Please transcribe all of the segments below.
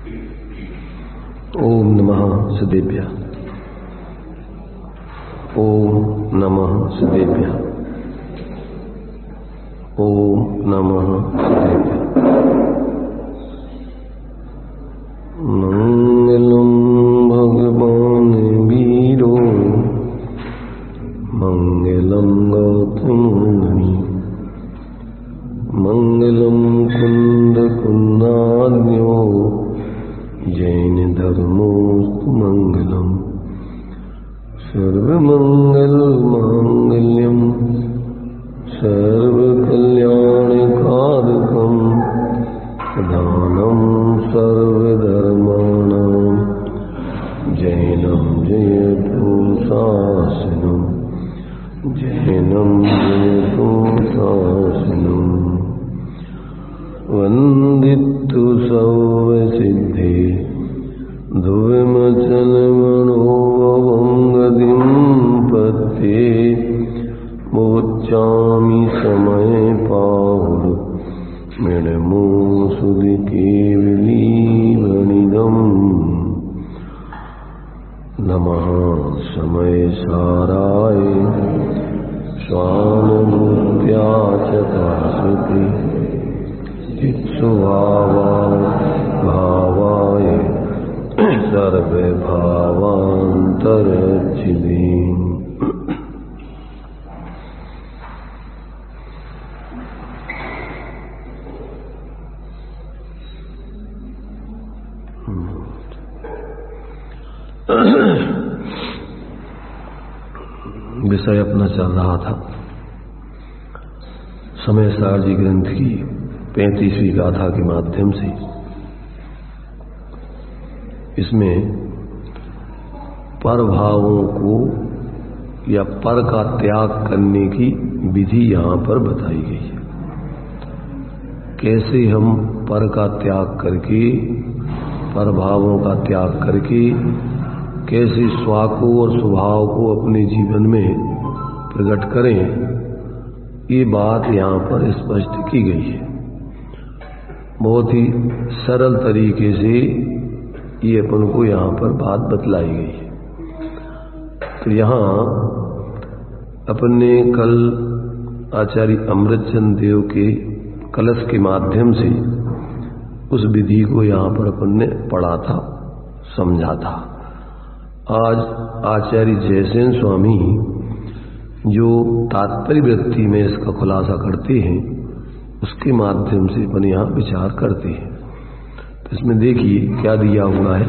ओम नमः सदेभ्यः। ओम नमः सदेभ्यः। ओम नमः सदेभ्यः। मंगलम भगवान वीरो मंगलम गौतम मुनि मंगलम कुंद कुंदान्यो जैन धर्मोस्तु मंगलम सर्वमंगल मांगल्यम सर्वकल्याणकारकम प्रधानम सर्वधर्माणां जैनं जयतु शासनं जैनं जयतु शासनं वंदितु सर्वसिद्धे ध्रुवमचलमनोभवंगतिं पत्ये मोच्चामि समय पाहुर मृणमूसुदिकेवलीवनिदम् नमः समय साराय स्वानुभूत्या च भासते चित्स्वभावाय सर्वभावान्तरचिदे। विषय अपना चल रहा था समय सार जी ग्रंथ की 35वीं गाथा के माध्यम से। इसमें पर भावों को या पर का त्याग करने की विधि यहां पर बताई गई है। कैसे हम पर का त्याग करके, पर भावों का त्याग करके कैसे स्वा को और स्वभाव को अपने जीवन में प्रकट करें, ये बात यहाँ पर स्पष्ट की गई है। बहुत ही सरल तरीके से ये अपन को यहाँ पर बात बतलाई गई है। तो यहाँ अपन ने कल आचार्य अमृतचंद देव के कलश के माध्यम से उस विधि को यहाँ पर अपन ने पढ़ा था, समझा था। आज आचार्य जयसेन स्वामी जो तात्पर्य वृत्ति में इसका खुलासा करते हैं, उसके माध्यम से अपन यहाँ विचार करते हैं। तो इसमें देखिए क्या दिया हुआ है।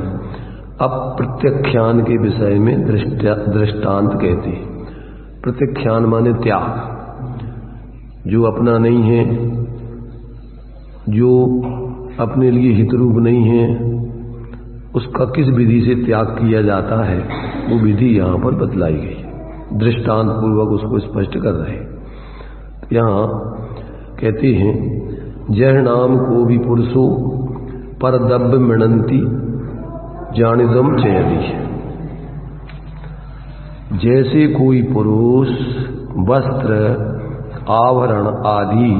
अप्रत्यख्यान के विषय में दृष्टांत कहते हैं। प्रत्यख्यान माने त्याग, जो अपना नहीं है, जो अपने लिए हितरूप नहीं है, उसका किस विधि से त्याग किया जाता है, वो विधि यहाँ पर बतलाई गई। दृष्टांत पूर्वक उसको स्पष्ट कर रहे हैं। यहाँ कहते हैं जह नाम को भी पुरुषो पर दब्ब मृणंती जानिदम चयति। जैसे कोई पुरुष वस्त्र आभरण आदि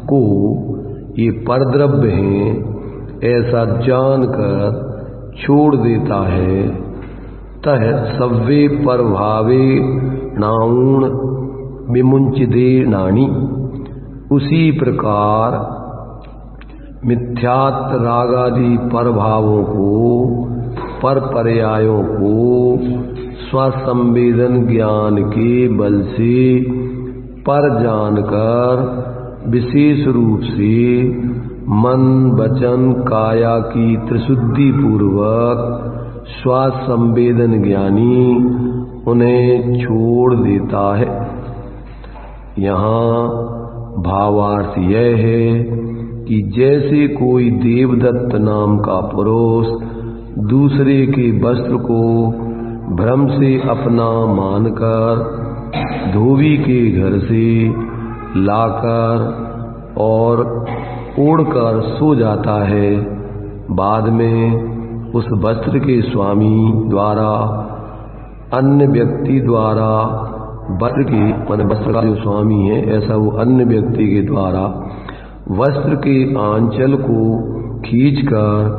को ये परद्रव्य हैं ऐसा जानकर छोड़ देता है, तह सव्वे पर भावे नाउण विमुंचिदे नानी। उसी प्रकार मिथ्यात्व रागादि पर भावों को, पर पर्यायों को स्वसंवेदन ज्ञान के बल से पर जानकर विशेष रूप से मन वचन काया की त्रिशुद्धि पूर्वक स्वसंवेदन ज्ञानी उन्हें छोड़ देता है। यहाँ भावार्थ यह है कि जैसे कोई देवदत्त नाम का पुरुष दूसरे के वस्त्र को भ्रम से अपना मानकर धोबी के घर से लाकर और ओढ़कर सो जाता है, बाद में उस वस्त्र के स्वामी द्वारा अन्य व्यक्ति द्वारा वस्त्र के वस्त्र का जो स्वामी है ऐसा वो अन्य व्यक्ति के द्वारा वस्त्र के आंचल को खींचकर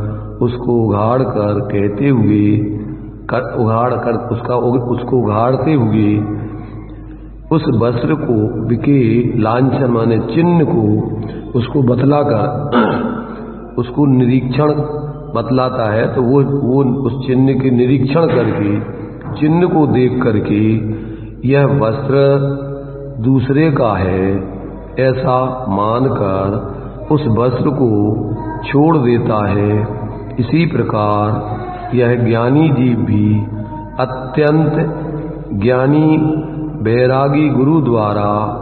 उसको उघाड़ कर कहते हुए उसको उघाड़ते हुए उस वस्त्र को विके लांछन माने चिन्ह को उसको बतलाकर उसको निरीक्षण बतलाता है। तो वो उस चिन्ह के निरीक्षण करके चिन्ह को देख करके यह वस्त्र दूसरे का है ऐसा मानकर उस वस्त्र को छोड़ देता है। इसी प्रकार यह ज्ञानी जीव भी अत्यंत ज्ञानी बैरागी गुरु द्वारा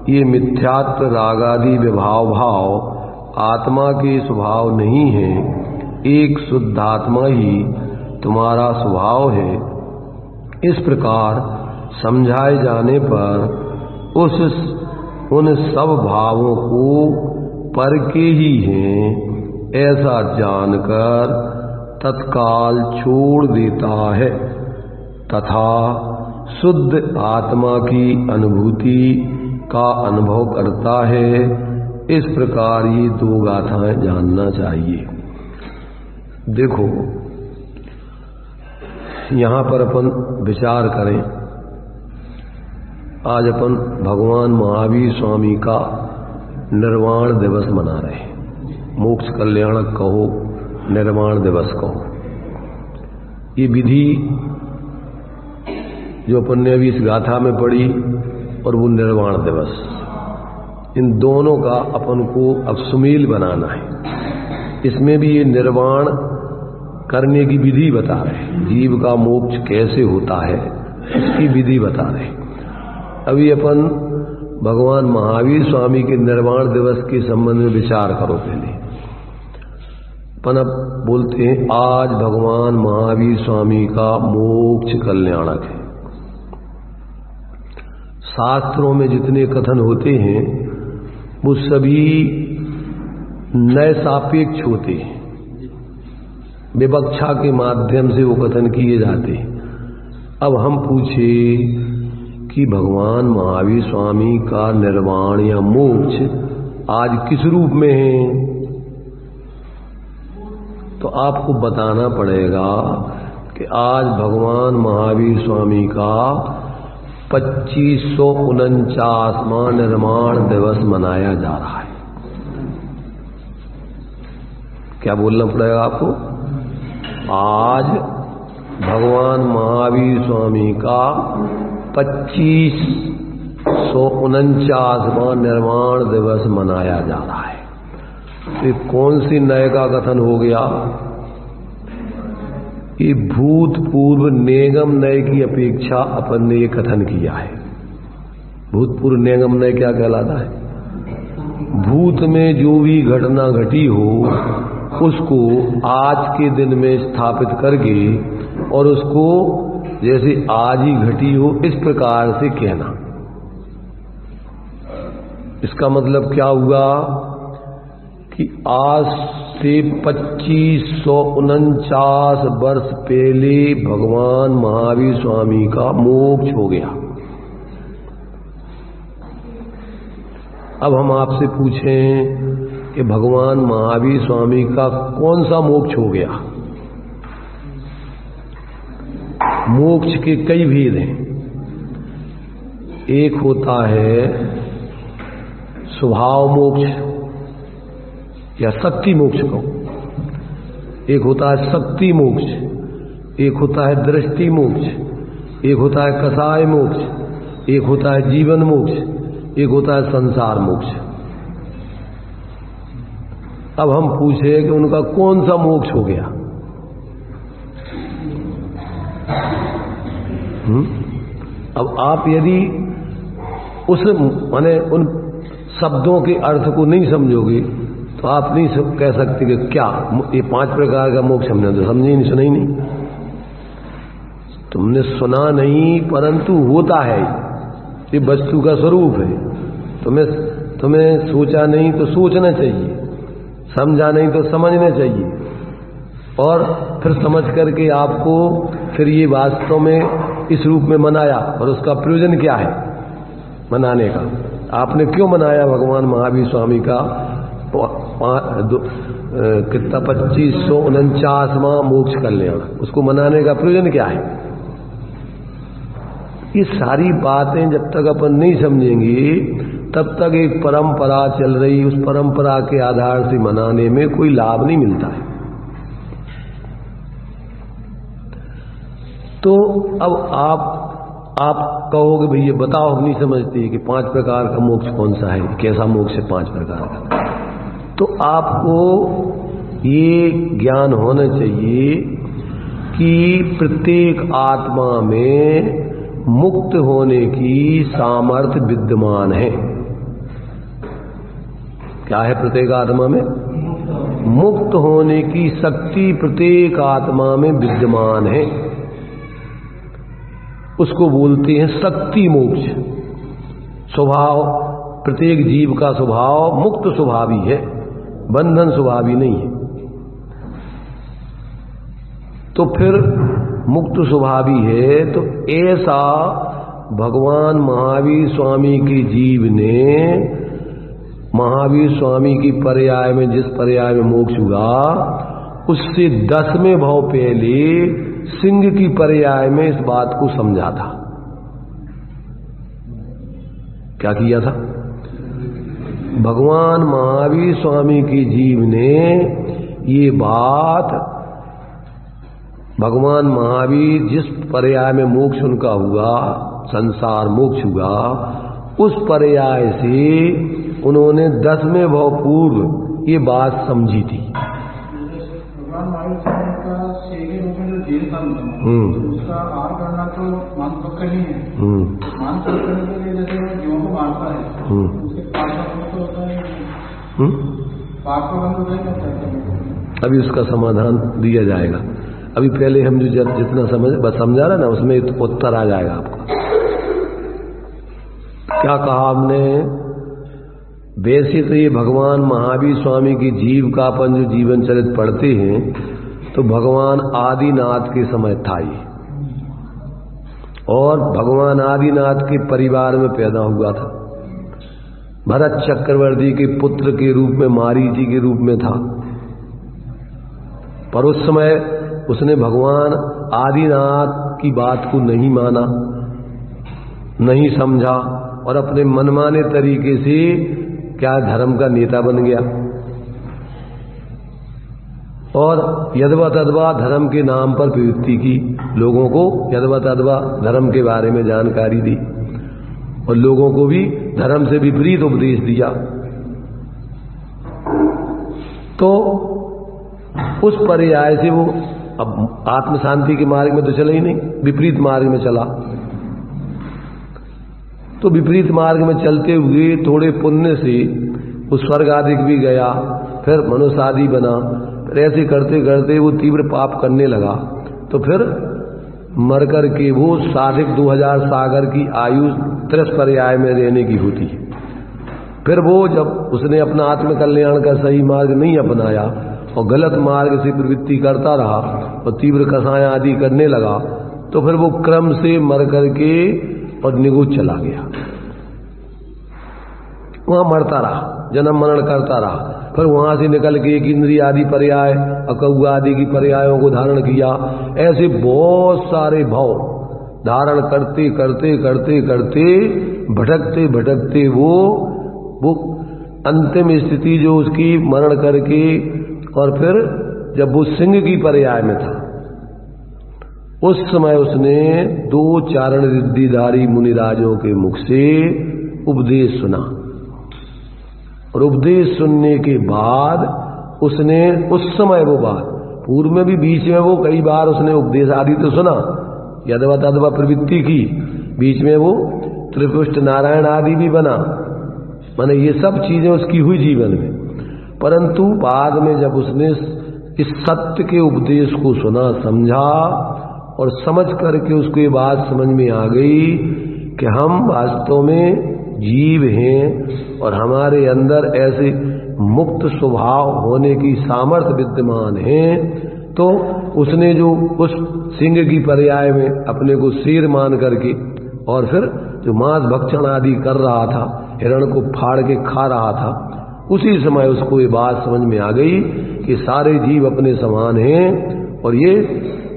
ये मिथ्यात्व रागादि विभाव भाव आत्मा के स्वभाव नहीं है, एक शुद्ध आत्मा ही तुम्हारा स्वभाव है। इस प्रकार समझाए जाने पर उन सब भावों को पर के ही हैं ऐसा जानकर तत्काल छोड़ देता है तथा शुद्ध आत्मा की अनुभूति का अनुभव करता है। इस प्रकार ये दो गाथाएं जानना चाहिए। देखो, यहाँ पर अपन विचार करें। आज अपन भगवान महावीर स्वामी का निर्वाण दिवस मना रहे हैं। मोक्ष कल्याणक कहो, निर्वाण दिवस कहो। ये विधि जो अपन ने अभी इस गाथा में पढ़ी और वो निर्वाण दिवस, इन दोनों का अपन को अब सुमेल बनाना है। इसमें भी ये निर्वाण करने की विधि बता रहे हैं, जीव का मोक्ष कैसे होता है इसकी विधि बता रहे हैं। अभी अपन भगवान महावीर स्वामी के निर्वाण दिवस के संबंध में विचार करो। पहले अपन अब बोलते हैं आज भगवान महावीर स्वामी का मोक्ष कल्याणक है। शास्त्रों में जितने कथन होते हैं वो सभी नए सापेक्ष होते हैं, विवक्षा के माध्यम से वो कथन किए जाते हैं। अब हम पूछे कि भगवान महावीर स्वामी का निर्वाण या मोक्ष आज किस रूप में है, तो आपको बताना पड़ेगा कि आज भगवान महावीर स्वामी का 2549वां निर्वाण दिवस मनाया जा रहा है। क्या बोलना पड़ेगा आपको? आज भगवान महावीर स्वामी का 2549वां निर्वाण दिवस मनाया जा रहा है। तो कौन सी नए का कथन हो गया? ये भूतपूर्व नेगम नय की अपेक्षा अपन ने ये कथन किया है। भूतपूर्व नेगम नय क्या कहलाता है? भूत में जो भी घटना घटी हो उसको आज के दिन में स्थापित करके और उसको जैसे आज ही घटी हो इस प्रकार से कहना। इसका मतलब क्या हुआ कि आज से 2549 वर्ष पहले भगवान महावीर स्वामी का मोक्ष हो गया। अब हम आपसे पूछें कि भगवान महावीर स्वामी का कौन सा मोक्ष हो गया? मोक्ष के कई भेद हैं। एक होता है स्वभाव मोक्ष या शक्ति मोक्ष को, एक होता है शक्ति मोक्ष, एक होता है दृष्टि मोक्ष, एक होता है कसाय मोक्ष, एक होता है जीवन मोक्ष, एक होता है संसार मोक्ष। अब हम पूछे कि उनका कौन सा मोक्ष हो गया? अब आप यदि उस माने उन शब्दों के अर्थ को नहीं समझोगे तो आप नहीं कह सकते कि क्या ये 5 प्रकार का मोक्ष हमने तो समझे नहीं, सुना ही नहीं। तुमने सुना नहीं परंतु होता है, ये वस्तु का स्वरूप है। तुम्हें सोचा नहीं तो सोचना चाहिए, समझा नहीं तो समझना चाहिए, और फिर समझ करके आपको फिर ये वास्तव में इस रूप में मनाया। और उसका प्रयोजन क्या है मनाने का? आपने क्यों मनाया भगवान महावीर स्वामी का कितना 2549वां मोक्ष कल्याण, उसको मनाने का प्रयोजन क्या है? ये सारी बातें जब तक अपन नहीं समझेंगे तब तक एक परंपरा चल रही, उस परंपरा के आधार से मनाने में कोई लाभ नहीं मिलता है। तो अब आप कहोगे भई ये बताओ, हम नहीं समझते कि 5 प्रकार का मोक्ष कौन सा है, कैसा मोक्ष है 5 प्रकार का। तो आपको ये ज्ञान होना चाहिए कि प्रत्येक आत्मा में मुक्त होने की सामर्थ्य विद्यमान है। क्या है प्रत्येक आत्मा में? मुक्त होने की शक्ति प्रत्येक आत्मा में विद्यमान है। उसको बोलते हैं शक्ति मोक्ष। स्वभाव प्रत्येक जीव का स्वभाव मुक्त स्वभावी है, बंधन स्वभावी नहीं है। तो फिर मुक्त स्वभावी है तो ऐसा भगवान महावीर स्वामी के जीव ने महावीर स्वामी की पर्याय में, जिस पर्याय में मोक्ष हुआ उससे 10वें भाव पहले सिंह की पर्याय में इस बात को समझा था। क्या किया था? भगवान महावीर स्वामी की जीव ने ये बात, भगवान महावीर जिस पर्याय में मोक्ष उनका हुआ, संसार मोक्ष हुआ, उस पर्याय से उन्होंने 10वें भाव पूर्व ये बात समझी थी। भगवान महावीर स्वामी का सेगे रूप में जो जीव था उसका आहार करना तो मांस भक्षण ही है। मांस भक्षण के लिए जैसे जीवों को मारता है उसके पाप का बंध होता है, पाप का बंध होता है। अभी उसका समाधान दिया जाएगा। अभी पहले हम जो जितना समझा रहे ना उसमें उत्तर आ जाएगा आपको। क्या कहा हमने? वैसे तो ये भगवान महावीर स्वामी की जीव का अपन जो जीवन चरित पढ़ते हैं तो भगवान आदिनाथ के समय था ये, और भगवान आदिनाथ के परिवार में पैदा हुआ था। भरत चक्रवर्ती के पुत्र के रूप में, मारीची के रूप में था। पर उस समय उसने भगवान आदिनाथ की बात को नहीं माना, नहीं समझा और अपने मनमाने तरीके से क्या धर्म का नेता बन गया और यदवा तदवा धर्म के नाम पर प्रवृत्ति की, लोगों को यदवा तदवा धर्म के बारे में जानकारी दी और लोगों को भी धर्म से विपरीत उपदेश दिया। तो उस पर्याय से वो अब आत्म शांति के मार्ग में तो चला ही नहीं, विपरीत मार्ग में चला। तो विपरीत मार्ग में चलते हुए थोड़े पुण्य से वो स्वर्ग आदि भी गया, फिर मनुष्य आदि बना, फिर ऐसे करते करते वो तीव्र पाप करने लगा। तो फिर मर कर के वो 2000 सागर की आयु 30 पर्याय में रहने की होती है। फिर वो जब उसने अपना आत्म कल्याण का सही मार्ग नहीं अपनाया और गलत मार्ग से प्रवृत्ति करता रहा और तीव्र कसाय आदि करने लगा, तो फिर वो क्रम से मर करके और निगुत चला गया। वहां मरता रहा, जन्म मरण करता रहा, फिर वहां से निकल के एक इंद्रिय आदि पर्याय, अकौआ आदि की पर्यायों को धारण किया। ऐसे बहुत सारे भाव धारण करते करते करते करते भटकते भटकते वो अंतिम स्थिति जो उसकी मरण करके, और फिर जब वो सिंह की पर्याय में था उस समय उसने 2 चारण रिद्धिधारी मुनिराजों के मुख से उपदेश सुना, और उपदेश सुनने के बाद उसने उस समय वो बात, पूर्व में भी बीच में वो कई बार उसने उपदेश आदि तो सुना, यदवा तदवा प्रवृत्ति की, बीच में वो त्रिपुष्ट नारायण आदि भी बना, माने ये सब चीजें उसकी हुई जीवन में। परंतु बाद में जब उसने इस सत्य के उपदेश को सुना, समझा और समझ करके उसको ये बात समझ में आ गई कि हम वास्तव में जीव हैं और हमारे अंदर ऐसे मुक्त स्वभाव होने की सामर्थ्य विद्यमान है, तो उसने जो उस सिंह की पर्याय में अपने को शेर मान करके और फिर जो मांस भक्षण आदि कर रहा था, हिरण को फाड़ के खा रहा था, उसी समय उसको ये बात समझ में आ गई कि सारे जीव अपने समान हैं और ये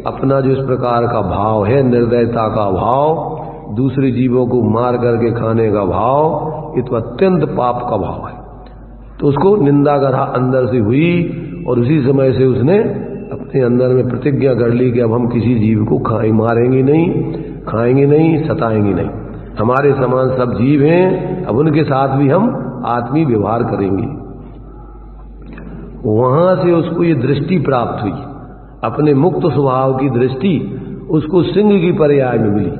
अपना जो इस प्रकार का भाव है, निर्दयता का भाव, दूसरे जीवों को मार करके खाने का भाव, ये तो अत्यंत पाप का भाव है। तो उसको निंदा करा अंदर से हुई और उसी समय से उसने अपने अंदर में प्रतिज्ञा कर ली कि अब हम किसी जीव को मारेंगे नहीं, खाएंगे नहीं, सताएंगे नहीं। हमारे समान सब जीव हैं, अब उनके साथ भी हम आत्मीय व्यवहार करेंगे। वहां से उसको ये दृष्टि प्राप्त हुई, अपने मुक्त स्वभाव की दृष्टि उसको सिंह की पर्याय में मिली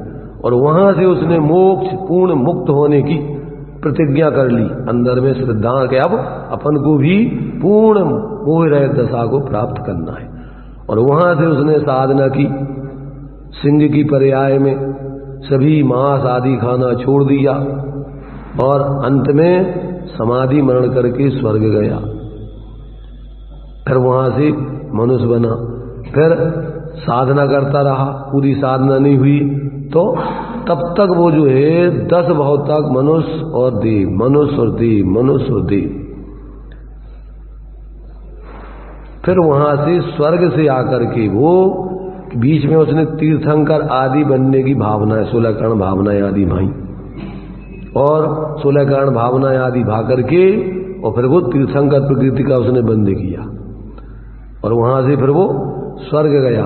और वहां से उसने मोक्ष पूर्ण मुक्त होने की प्रतिज्ञा कर ली अंदर में श्रद्धा के अब अपन को भी पूर्ण मोह रहित दशा को प्राप्त करना है। और वहां से उसने साधना की, सिंह की पर्याय में सभी मांस आदि खाना छोड़ दिया और अंत में समाधि मरण करके स्वर्ग गया। फिर वहां से मनुष्य बना, फिर साधना करता रहा, पूरी साधना नहीं हुई तो तब तक वो जो है 10 भाव तक मनुष्य और देव, मनुष्य और देव, मनुष्य और देव। फिर वहां से स्वर्ग से आकर के वो बीच में उसने तीर्थंकर आदि बनने की भावना, 16 कर्ण भावनाएं आदि भाई और 16 कर्ण भावनाएं आदि भा करके और फिर वो तीर्थंकर प्रकृति का उसने बंद किया और वहां से फिर वो स्वर्ग गया।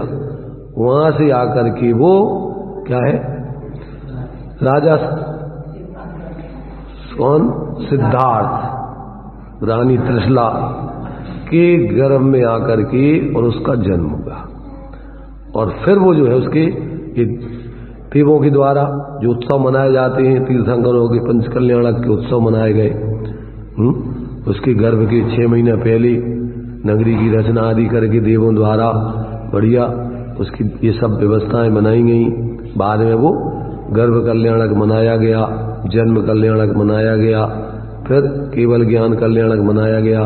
वहां से आकर के वो क्या है, राजा कौन, सिद्धार्थ रानी त्रिशला के गर्भ में आकर के और उसका जन्म हुआ। और फिर वो जो है उसके देवों के द्वारा जो उत्सव मनाए जाते हैं, तीर्थंकरों के पंचकल्याणक के उत्सव मनाए गए, उसके गर्भ के 6 महीना पहले नगरी की रचना आदि करके देवों द्वारा बढ़िया उसकी ये सब व्यवस्थाएं बनाई गई। बाद में वो गर्भ कल्याणक मनाया गया, जन्म कल्याणक मनाया गया, फिर केवल ज्ञान कल्याणक मनाया गया,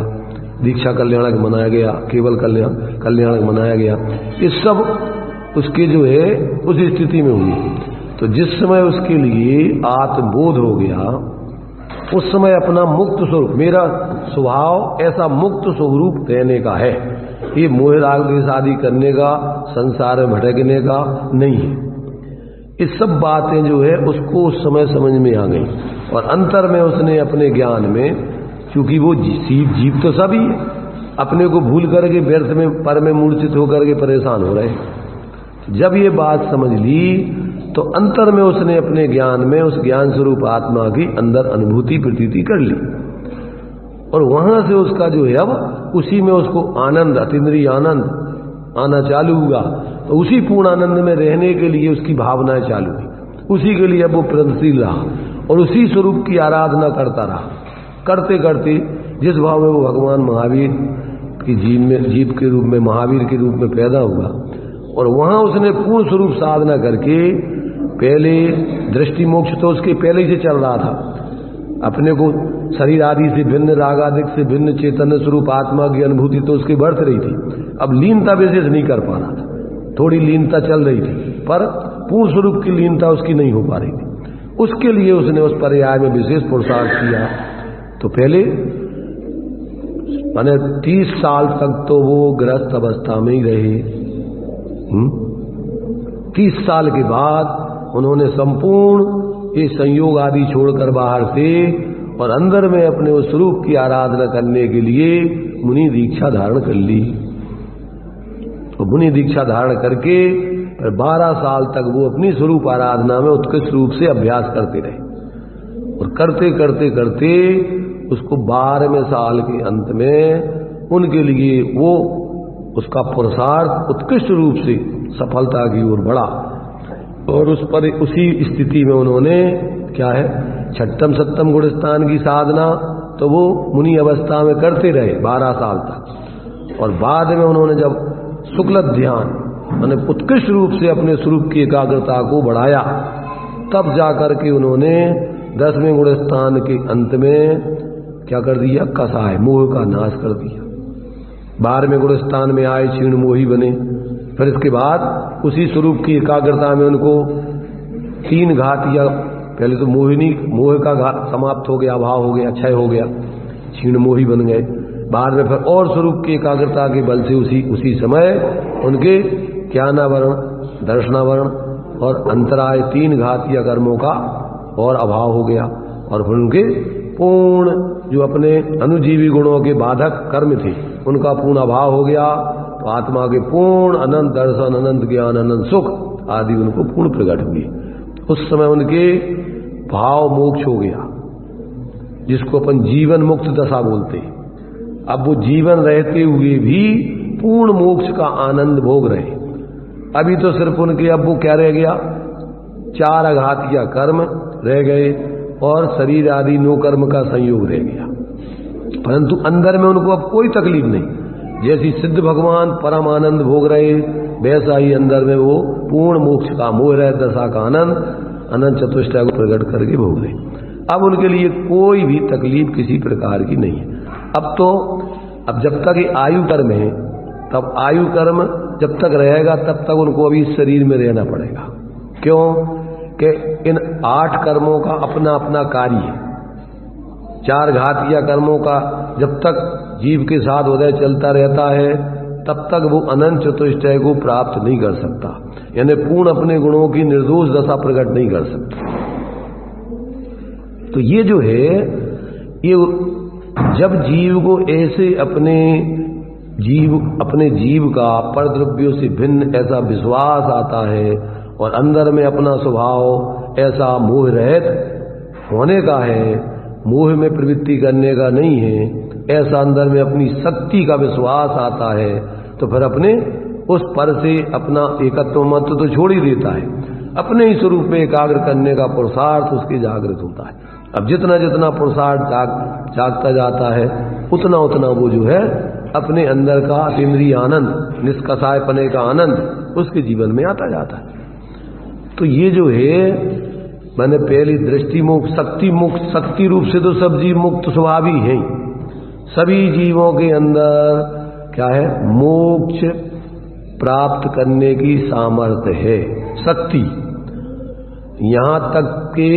दीक्षा कल्याणक मनाया गया, केवल कल्याणक मनाया गया। ये सब उसके जो है उस स्थिति में हुई। तो जिस समय उसके लिए आत्मबोध हो गया उस समय अपना मुक्त स्वरूप, मेरा स्वभाव ऐसा मुक्त स्वरूप रहने का है, ये मोह राग द्वेष आदि करने का, संसार में भटकने का नहीं है। ये सब बातें जो है उसको उस समय समझ में आ गई और अंतर में उसने अपने ज्ञान में, क्योंकि वो जीव तो सभी है, अपने को भूल करके व्यर्थ में पर में मूर्छित होकर के परेशान हो रहे। जब ये बात समझ ली तो अंतर में उसने अपने ज्ञान में उस ज्ञान स्वरूप आत्मा की अंदर अनुभूति प्रतीति कर ली और वहां से उसका जो है अब उसी में उसको आनंद, अतीन्द्रिय आनंद आना चालू हुआ। तो उसी पूर्ण आनंद में रहने के लिए उसकी भावनाएं चालू हुई, उसी के लिए अब वो प्रगतिशील रहा और उसी स्वरूप की आराधना करता रहा। करते करते जिस भाव में वो भगवान महावीर की जीव के रूप में, महावीर के रूप में पैदा हुआ और वहां उसने पूर्ण स्वरूप साधना करके, पहले दृष्टि मोक्ष तो उसके पहले ही से चल रहा था, अपने को शरीर आदि से भिन्न, राग आदि से भिन्न चैतन्य स्वरूप आत्मा की अनुभूति तो उसकी बढ़ रही थी। अब लीनता विशेष नहीं कर पा रहा था, थोड़ी लीनता चल रही थी पर पूर्ण स्वरूप की लीनता उसकी नहीं हो पा रही थी। उसके लिए उसने उस पर्याय में विशेष पुरुषार्थ किया। तो पहले माने 30 साल तक तो वो गृहस्थ अवस्था में ही रहे। 30 साल के बाद उन्होंने संपूर्ण ये संयोग आदि छोड़कर बाहर से और अंदर में अपने उस स्वरूप की आराधना करने के लिए मुनि दीक्षा धारण कर ली। तो मुनि दीक्षा धारण करके फिर 12 साल तक वो अपनी स्वरूप आराधना में उत्कृष्ट रूप से अभ्यास करते रहे और करते करते करते उसको 12वें साल के अंत में उनके लिए वो उसका पुरुषार्थ उत्कृष्ट रूप से सफलता की ओर बढ़ा और उस पर उसी स्थिति में उन्होंने क्या है, 6ठम 7म गुणस्थान की साधना तो वो मुनि अवस्था में करते रहे 12 साल तक। और बाद में उन्होंने जब शुक्ल ध्यान माने उत्कृष्ट रूप से अपने स्वरूप की एकाग्रता को बढ़ाया, तब जाकर के उन्होंने 10वें गुणस्थान के अंत में क्या कर दिया, कसाय मोह का नाश कर दिया। 12वें गुणस्थान में आए, क्षीण मोही बने। फिर इसके बाद उसी स्वरूप की एकाग्रता में उनको 3 घात या पहले तो मोह का घात समाप्त हो गया, अभाव हो गया, क्षय हो गया। क्षीणमोही बन गए। बाद में फिर और स्वरूप की एकाग्रता के बल से उसी समय उनके ज्ञानावरण, दर्शनावरण और अंतराय 3 घातीय कर्मों का और अभाव हो गया, और फिर उनके पूर्ण जो अपने अनुजीवी गुणों के बाधक कर्म थे उनका पूर्ण अभाव हो गया। तो आत्मा के पूर्ण अनंत दर्शन, अनंत ज्ञान, अनंत सुख आदि उनको पूर्ण प्रकट हुए। उस समय उनके भाव मोक्ष हो गया, जिसको अपन जीवन मुक्त दशा बोलते हैं। अब वो जीवन रहते हुए भी पूर्ण मोक्ष का आनंद भोग रहे। अभी तो सिर्फ उनके अब वो क्या रह गया, 4 अघातीय कर्म रह गए और शरीर आदि 9 कर्म का संयोग रह गया, परंतु अंदर में उनको अब कोई तकलीफ नहीं। जैसी सिद्ध भगवान परम आनंद भोग रहे, वैसा ही अंदर में वो पूर्ण मोक्ष का, मोह रह दशा का आनंद, अनंत चतुष्टय को प्रकट करके भोग रहे। अब उनके लिए कोई भी तकलीफ किसी प्रकार की नहीं है। अब जब तक ये आयु कर्म है, तब आयु कर्म जब तक रहेगा तब तक उनको अभी इस शरीर में रहना पड़ेगा। क्यों कि इन 8 कर्मों का अपना अपना कार्य है। 4 घातीय कर्मों का जब तक जीव के साथ उदय चलता रहता है तब तक वो अनंत चतुष्टय को प्राप्त नहीं कर सकता, यानी पूर्ण अपने गुणों की निर्दोष दशा प्रकट नहीं कर सकता। तो ये जो है, ये जब जीव को ऐसे अपने जीव का परद्रव्यों से भिन्न ऐसा विश्वास आता है और अंदर में अपना स्वभाव ऐसा मोह रहित होने का है, मोह में प्रवृत्ति करने का नहीं है, ऐसा अंदर में अपनी शक्ति का विश्वास आता है, तो फिर अपने उस पर से अपना एकत्व मत तो छोड़ ही देता है, अपने ही स्वरूप में एकाग्र करने का पुरुषार्थ उसके जागृत होता है। अब जितना जितना पुरुषार्थ जागता जाता है उतना उतना वो जो है अपने अंदर का इंद्रिय आनंद, निष्कषाय पने का आनंद उसके जीवन में आता जाता है। तो ये जो है, मैंने पहली दृष्टि मुक्त, शक्ति रूप से तो सब जीव मुक्त स्वभाव ही हैं। सभी जीवों के अंदर क्या है, मोक्ष प्राप्त करने की सामर्थ्य है, शक्ति। यहां तक के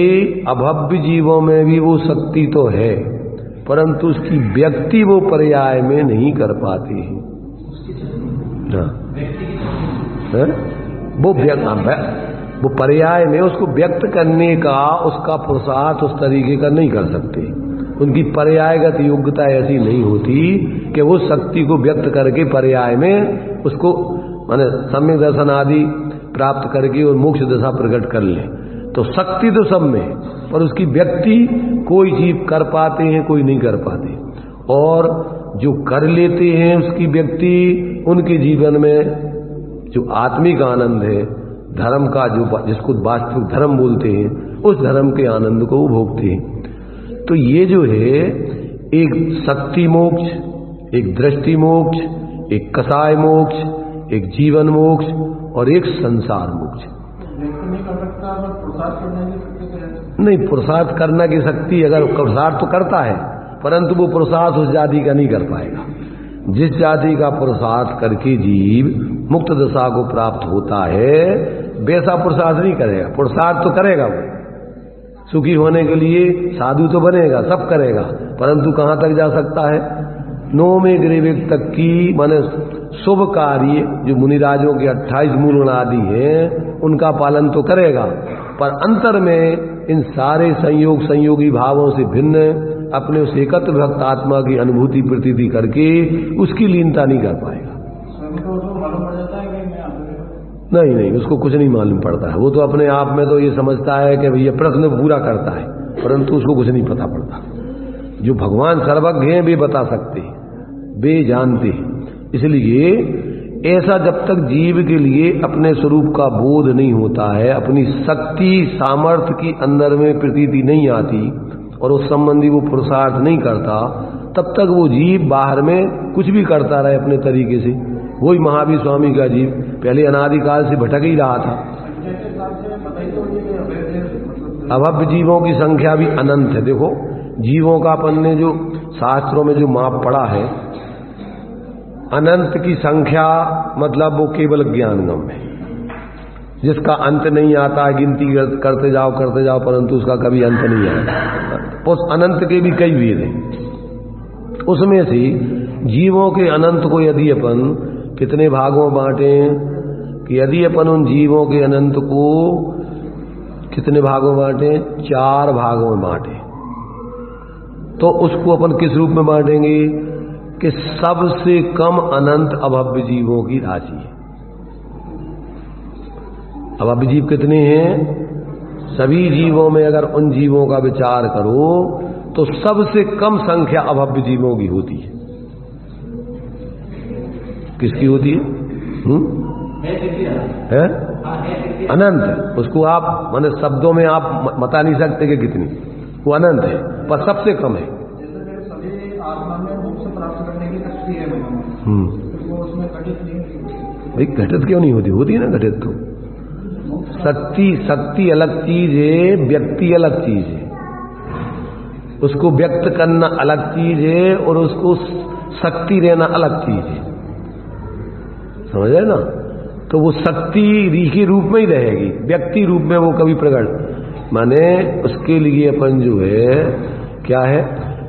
अभव्य जीवों में भी वो शक्ति तो है, परंतु उसकी व्यक्ति वो पर्याय में नहीं कर पाते हैं। वो पर्याय में उसको व्यक्त करने का उसका पुरुषार्थ उस तरीके का नहीं कर सकते। उनकी पर्यायगत योग्यता ऐसी नहीं होती कि वो शक्ति को व्यक्त करके पर्याय में उसको माने सम्यक दर्शन आदि प्राप्त करके और मोक्ष दशा प्रकट कर ले। तो शक्ति तो सब में, पर उसकी व्यक्ति कोई जीव कर पाते हैं, कोई नहीं कर पाते। और जो कर लेते हैं उसकी व्यक्ति, उनके जीवन में जो आत्मिक आनंद है, धर्म का जो जिसको वास्तविक धर्म बोलते हैं, उस धर्म के आनंद को वो भोगते हैं। तो ये जो है, एक शक्ति मोक्ष, एक दृष्टि मोक्ष, एक कसाय मोक्ष, एक जीवन मोक्ष और एक संसार मोक्ष। नहीं, पुरुषार्थ करने की शक्ति, अगर पुरुषार्थ तो करता है, परंतु वो पुरुषार्थ उस जाति का नहीं कर पाएगा। जिस जाति का पुरुषार्थ करके जीव मुक्त दशा को प्राप्त होता है, वैसा पुरुषार्थ नहीं करेगा। पुरुषार्थ तो करेगा, वो सुखी होने के लिए साधु तो बनेगा, सब करेगा, परंतु कहां तक जा सकता है? नौवें ग्रेवेक तक की, माने शुभ कार्य जो मुनिराजों के 28 मूल आदि हैं उनका पालन तो करेगा, पर अंतर में इन सारे संयोगी भावों से भिन्न अपने उस एकत्र भक्त आत्मा की अनुभूति प्रतीति करके उसकी लीनता नहीं कर पाएगा। नहीं, उसको कुछ नहीं मालूम पड़ता है। वो तो अपने आप में तो ये समझता है कि भैया प्रश्न पूरा करता है, परंतु उसको कुछ नहीं पता पड़ता। जो भगवान सर्वज्ञ हैं वे बता सकते हैं, वे जानते हैं। इसलिए ऐसा जब तक जीव के लिए अपने स्वरूप का बोध नहीं होता है, अपनी शक्ति सामर्थ्य की अंदर में प्रतीति नहीं आती और उस संबंधी वो पुरुषार्थ नहीं करता, तब तक वो जीव बाहर में कुछ भी करता रहे अपने तरीके से। वही महावीर स्वामी का जीव पहले अनादिकाल से भटक ही रहा था। अभव्य जीवों की संख्या भी अनंत है। देखो, जीवों का अपन ने जो शास्त्रों में जो माप पड़ा है, अनंत की संख्या मतलब वो केवल ज्ञानगम है, जिसका अंत नहीं आता। गिनती करते जाओ परंतु उसका कभी अंत नहीं आता। उस अनंत के भी कई वेद हैं, उसमें से जीवों के अनंत को यदि अपन कितने भागों में बांटें कि यदि अपन उन जीवों के अनंत को कितने भागों में बांटें, 4 भागों में बांटें, तो उसको अपन किस रूप में बांटेंगे कि सबसे कम अनंत अभव्य जीवों की राशि है। अभव्य जीव कितने हैं? सभी जीवों में अगर उन जीवों का विचार करो तो सबसे कम संख्या अभव्य जीवों की होती है। किसकी होती है? है अनंत। उसको आप माने शब्दों में आप बता नहीं सकते कि कितनी, वो अनंत है, पर सबसे कम है। सभी आत्मा में मोक्ष प्राप्त करने की शक्ति है, वो उसमें घटित नहीं होती। भाई घटित क्यों नहीं होती? होती है ना घटित। तो शक्ति अलग चीज है, व्यक्ति अलग चीज है। उसको व्यक्त करना अलग चीज है और उसको शक्ति देना अलग चीज है, समझे ना? तो वो शक्ति के रूप में ही रहेगी, व्यक्ति रूप में वो कभी प्रकट माने उसके लिए अपन जो है क्या है,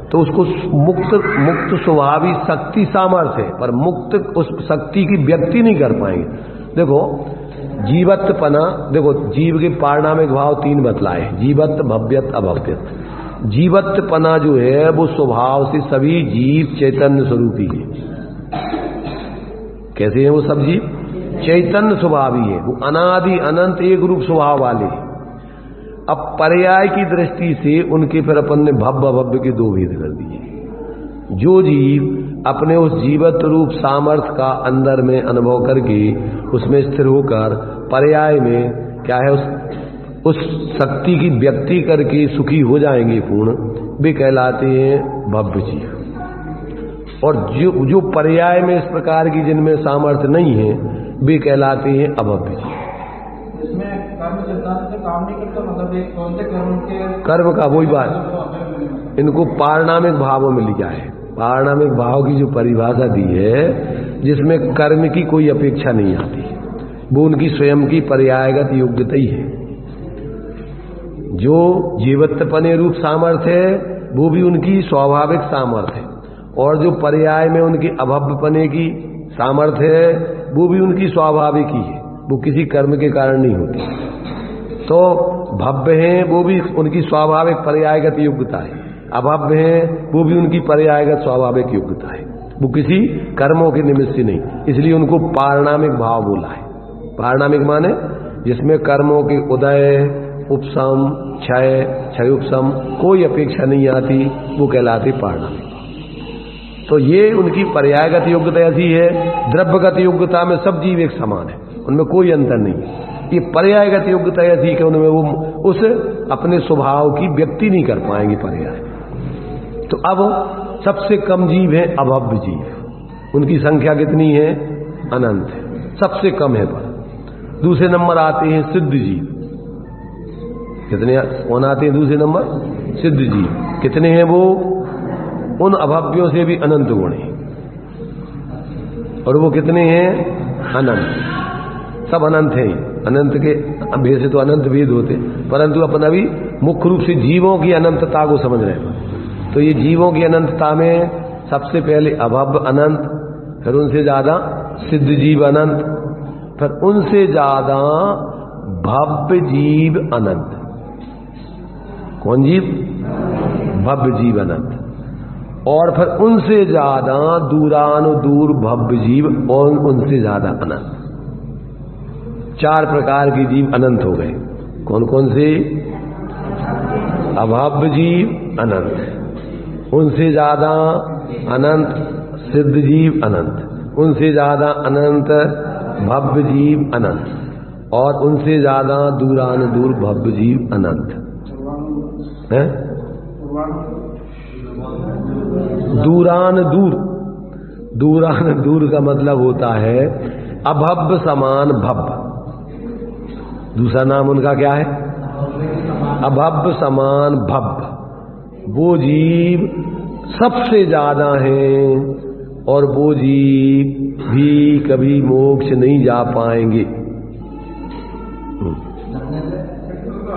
तो उसको मुक्त स्वभावी शक्ति सामर्थ्य है, पर मुक्त उस शक्ति की व्यक्ति नहीं कर पाएंगे। देखो जीवत्वपना, देखो जीव के पारिणामिक भाव 3 बतलाए, जीवत्व, भव्यत, अभव्यत। जीवत्वपना जो है वो स्वभाव से सभी जीव चैतन्य स्वरूपी है। कैसे हैं वो सब जीव? चैतन्य स्वभावी है, वो अनादि अनंत एक रूप स्वभाव वाले। अब पर्याय की दृष्टि से उनके फिर अपन ने भव्य अभव्य के 2 भेद कर दिए। जो जीव अपने उस जीवत रूप सामर्थ्य का अंदर में अनुभव करके उसमें स्थिर होकर पर्याय में क्या है उस शक्ति की व्यक्ति करके सुखी हो जाएंगे पूर्ण, वे कहलाते हैं भव्य जीव। और जो पर्याय में इस प्रकार की जिनमें सामर्थ्य नहीं है वे कहलाते हैं अभव्य जीव। इसमें कर्म सिद्धांत से काम नहीं करता, मतलब एक कौन से कर्म का वही बात, इनको पारिणामिक भावों में लिया है। पारिणामिक भाव की जो परिभाषा दी है जिसमें कर्म की कोई अपेक्षा नहीं आती, वो उनकी स्वयं की पर्यायगत योग्यता ही है। जो जीवत्वपने रूप सामर्थ्य है वो भी उनकी स्वाभाविक सामर्थ्य है, और जो पर्याय में उनकी अभव्यपने की सामर्थ्य है वो भी उनकी स्वाभाविक ही है, वो किसी कर्म के कारण नहीं होती। तो भव्य हैं वो भी उनकी स्वाभाविक पर्यायगत योग्यता है, अभव्य हैं वो भी उनकी पर्यायगत स्वाभाविक योग्यता है, वो किसी कर्मों के निमित्त से नहीं, इसलिए उनको पारिणामिक भाव बोला है। पारिणामिक माने जिसमें कर्मों के उदय, उपसम, क्षय उपसम कोई अपेक्षा नहीं आती, वो कहलाती पारिणामिक। तो ये उनकी पर्यायगत योग्यता ऐसी है। द्रव्यगत योग्यता में सब जीव एक समान है, उनमें कोई अंतर नहीं। ये पर्यायगत योग्यता ऐसी कि उनमें वो उस अपने स्वभाव की व्यक्ति नहीं कर पाएंगे पर्याय। तो अब सबसे कम जीव है अभव्य जीव, उनकी संख्या कितनी है? अनंत है, सबसे कम है। पर दूसरे नंबर आते हैं सिद्ध जीव। कितने कौन आते हैं दूसरे नंबर? सिद्ध जीव। कितने हैं वो? उन अभव्यों से भी अनंत गुण है, और वो कितने हैं? अनंत। सब अनंत हैं। अनंत के भेद से तो अनंत भेद होते, परंतु अपन अभी मुख्य रूप से जीवों की अनंतता को समझ रहे हैं। तो ये जीवों की अनंतता में सबसे पहले अभव्य अनंत, फिर उनसे ज्यादा सिद्ध जीव अनंत, फिर उनसे ज्यादा भव्य जीव अनंत। कौन जीव? भव्य जीव अनंत। और फिर उनसे ज्यादा दूरानुदूर भव्य जीव, और उनसे ज्यादा अनंत। 4 प्रकार के जीव अनंत हो गए। कौन कौन से? अभव्य जीव अनंत, उनसे ज्यादा अनंत सिद्ध जीव अनंत, उनसे ज्यादा अनंत भव्य जीव अनंत, और उनसे ज्यादा दूरानुदूर भव्य जीव अनंत है। दूरानुदूर, दूरानुदूर का मतलब होता है अभव्य समान भव्य। दूसरा नाम उनका क्या है? अभव्य समान भव्य। वो जीव सबसे ज्यादा हैं, और वो जीव भी कभी मोक्ष नहीं जा पाएंगे।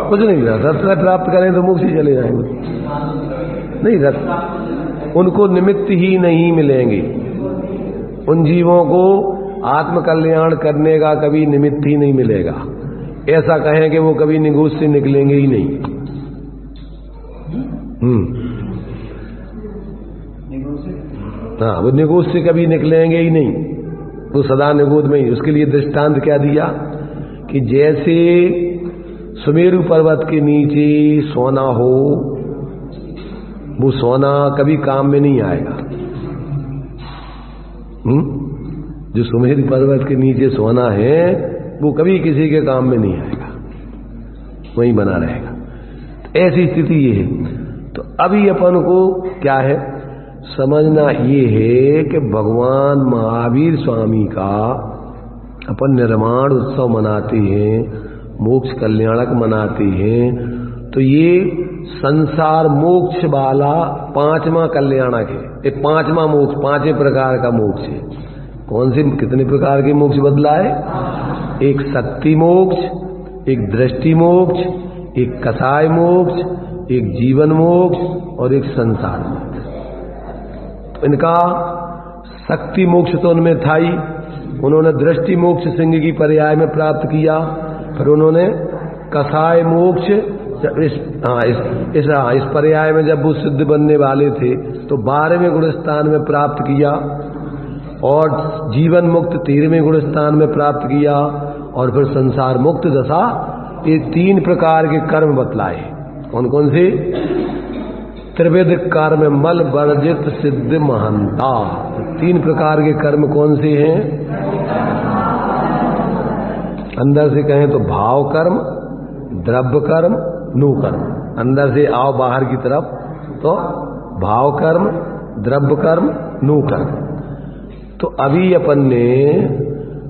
कुछ नहीं, रस प्राप्त करें तो मोक्ष ही चले जाएंगे। नहीं, उनको निमित्त ही नहीं मिलेंगे। उन जीवों को आत्म कल्याण करने का कभी निमित्त ही नहीं मिलेगा। ऐसा कहें कि वो कभी निगोज से निकलेंगे ही नहीं। हाँ, वो निगोज से कभी निकलेंगे ही नहीं, वो सदा निगोद में ही। उसके लिए दृष्टांत क्या दिया कि जैसे सुमेरु पर्वत के नीचे सोना हो, वो सोना कभी काम में नहीं आएगा। जो सुमेरु पर्वत के नीचे सोना है वो कभी किसी के काम में नहीं आएगा, वहीं बना रहेगा। तो ऐसी स्थिति ये है। तो अभी अपन को क्या है समझना, ये है कि भगवान महावीर स्वामी का अपन निर्माण उत्सव मनाते हैं, मोक्ष कल्याणक मनाते हैं। तो ये संसार मोक्ष वाला पांचवा कल्याणक है। ये पांचवा मोक्ष, पांचवें प्रकार का मोक्ष है। कौन से कितने प्रकार के मोक्ष बदला है? एक शक्ति मोक्ष, एक दृष्टि मोक्ष, एक कसाय मोक्ष, एक जीवन मोक्ष और एक संसार मोक्ष। तो इनका शक्ति मोक्ष तो उनमें था ही। उन्होंने दृष्टि मोक्ष सिंह की पर्याय में प्राप्त किया, फिर उन्होंने कसाय मोक्ष इस पर्याय में जब वो सिद्ध बनने वाले थे तो 12वें गुणस्थान में प्राप्त किया, और जीवन मुक्त 13वें गुणस्थान में प्राप्त किया, और फिर संसार मुक्त दशा। ये 3 प्रकार के कर्म बतलाए। कौन कौन से? त्रिविध कर्म मल वर्जित सिद्ध महानता। 3 प्रकार के कर्म कौन से हैं? अंदर से कहें तो भाव कर्म, द्रव्य कर्म, नु कर्म। अंदर से आओ बाहर की तरफ तो भाव कर्म, द्रव्य कर्म, नु कर्म। तो अभी अपन ने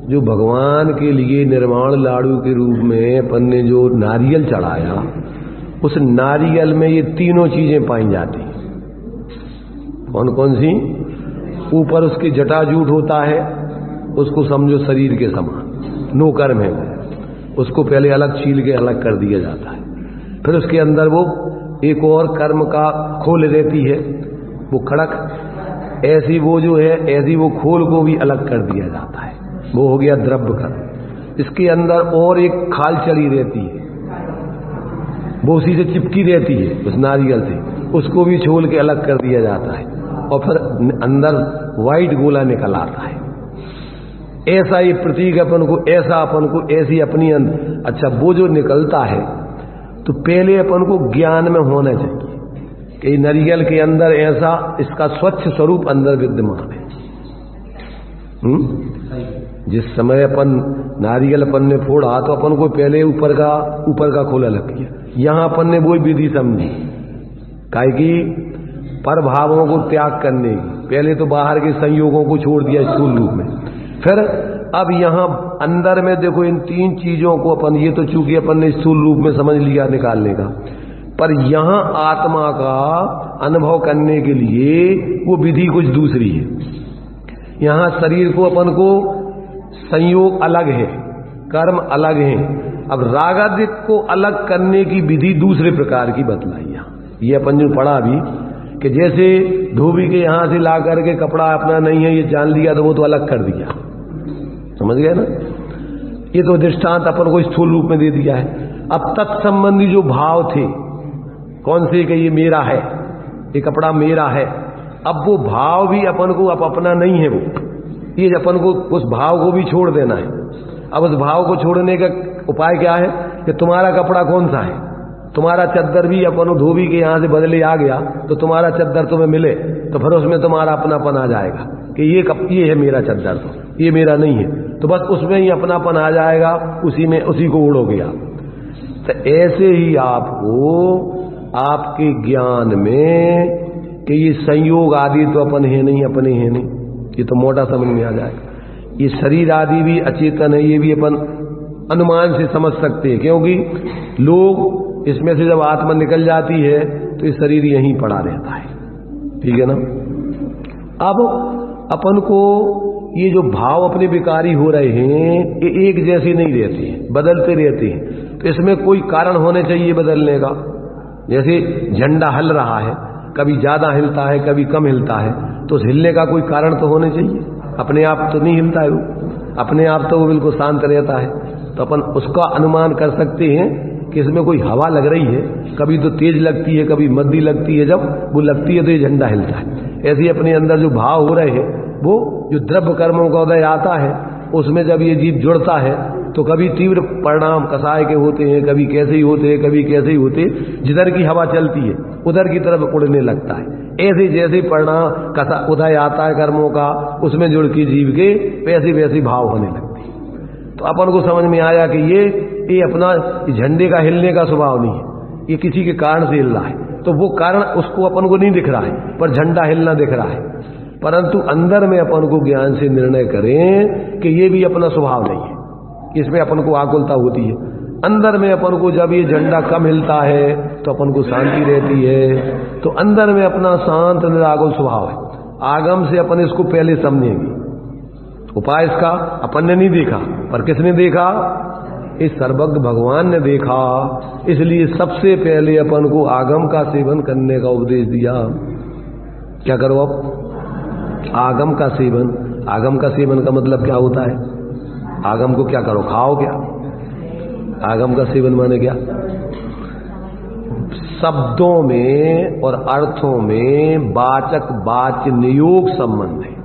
जो भगवान के लिए निर्माण लाडू के रूप में अपन ने जो नारियल चढ़ाया, उस नारियल में ये तीनों चीजें पाई जाती। कौन कौन सी? ऊपर उसके जटाजूट होता है, उसको समझो शरीर के समान, नो कर्म है। उसको पहले अलग छील के अलग कर दिया जाता है। फिर उसके अंदर वो एक और कर्म का खोल रहती है, वो खड़क ऐसी, वो जो है ऐसी वो खोल को भी अलग कर दिया जाता है, वो हो गया द्रव्य कर्म। इसके अंदर और एक खाल चढ़ी रहती है, वो उसी से चिपकी रहती है उस नारियल से, उसको भी छोल के अलग कर दिया जाता है, और फिर अंदर वाइट गोला निकल आता है। ऐसा ये प्रतीक अपन को, ऐसा अपन को, ऐसी अपनी अच्छा वो जो निकलता है तो पहले अपन को ज्ञान में होना चाहिए कि नारियल के अंदर ऐसा इसका स्वच्छ स्वरूप अंदर विद्यमान है। जिस समय अपन नारियल अपन ने फोड़ा तो अपन को पहले ऊपर का खोला लग गया। यहां अपन ने वो विधि समझी काहे कि पर भावों को त्याग करने की, पहले तो बाहर के संयोगों को छोड़ दिया स्थूल रूप में, फिर अब यहां अंदर में देखो इन 3 चीजों को अपन, ये तो चूंकि अपन ने स्थूल रूप में समझ लिया निकालने का, पर यहां आत्मा का अनुभव करने के लिए वो विधि कुछ दूसरी है। यहां शरीर को अपन को संयोग अलग है, कर्म अलग है। अब रागादिक को अलग करने की विधि दूसरे प्रकार की बतलाई। ये अपन जो पढ़ा अभी कि जैसे धोबी के यहां से ला करके कपड़ा अपना नहीं है ये जान लिया तो वो तो अलग कर दिया, समझ गए ना। ये तो दृष्टांत अपन को स्थूल रूप में दे दिया है। अब तत्संबंधी जो भाव थे, कौन से कि ये मेरा है, ये कपड़ा मेरा है, अब वो भाव भी अपन को अब अपना नहीं है, वो ये अपन को उस भाव को भी छोड़ देना है। अब उस भाव को छोड़ने का उपाय क्या है कि तुम्हारा कपड़ा कौन सा है, तुम्हारा चद्दर भी अपन धोबी के यहां से बदले आ गया तो तुम्हारा चद्दर तुम्हें मिले तो फिर उसमें तुम्हारा अपनापन आ जाएगा कि ये है मेरा चद्दर, तो ये मेरा नहीं है, तो बस उसमें ही अपनापन आ जाएगा, उसी को उड़ोगे आप। तो ऐसे ही आपको आपके ज्ञान में कि ये संयोग आदि तो अपन है नहीं, अपने है नहीं, ये तो मोटा समझ में आ जाएगा। ये शरीर आदि भी अचेतन है, ये भी अपन अनुमान से समझ सकते हैं, क्योंकि लोग इसमें से जब आत्मा निकल जाती है तो ये शरीर यहीं पड़ा रहता है, ठीक है ना। अब अपन को ये जो भाव अपने विकारी हो रहे हैं ये एक जैसे नहीं रहते हैं, बदलते रहते हैं। तो इसमें कोई कारण होने चाहिए बदलने का। जैसे झंडा हल रहा है, कभी ज्यादा हिलता है, कभी कम हिलता है, तो उस हिलने का कोई कारण तो होने चाहिए। अपने आप तो नहीं हिलता है वो, अपने आप तो वो बिल्कुल शांत रहता है। तो अपन उसका अनुमान कर सकते हैं कि इसमें कोई हवा लग रही है, कभी तो तेज लगती है, कभी मद्दी लगती है, जब वो लगती है तो ये झंडा हिलता है। ऐसे ही अपने अंदर जो भाव हो रहे हैं, वो जो द्रव्य कर्मों का उदय आता है, उसमें जब ये जीव जुड़ता है तो कभी तीव्र परिणाम कसाय के होते हैं, कभी कैसे ही होते हैं, कभी कैसे ही होते, जिधर की हवा चलती है उधर की तरफ उड़ने लगता है। ऐसे जैसे परिणाम उदय आता है कर्मों का, उसमें जुड़ के जीव के वैसे वैसे भाव होने लगते हैं। तो अपन को समझ में आया कि ये अपना झंडे का हिलने का स्वभाव नहीं है, ये किसी के कारण से हिल रहा है। तो वो कारण उसको अपन को नहीं दिख रहा है, पर झंडा हिलना दिख रहा है। परंतु अंदर में अपन को ज्ञान से निर्णय करें कि ये भी अपना स्वभाव नहीं है, इसमें अपन को आकुलता होती है। अंदर में अपन को जब ये झंडा कम हिलता है तो अपन को शांति रहती है। तो अंदर में अपना शांत निराकुल स्वभाव है। आगम से अपन इसको पहले समझेंगे। उपाय इसका अपन ने नहीं देखा, पर किसने देखा? इस सर्वज्ञ भगवान ने देखा। इसलिए सबसे पहले अपन को आगम का सेवन करने का उपदेश दिया। क्या करो अब? आगम का सेवन। आगम का सेवन का मतलब क्या होता है? आगम को क्या करो? खाओ क्या? आगम का सेवन माने क्या? शब्दों में और अर्थों में वाचक वाच्य नियोग संबंध है।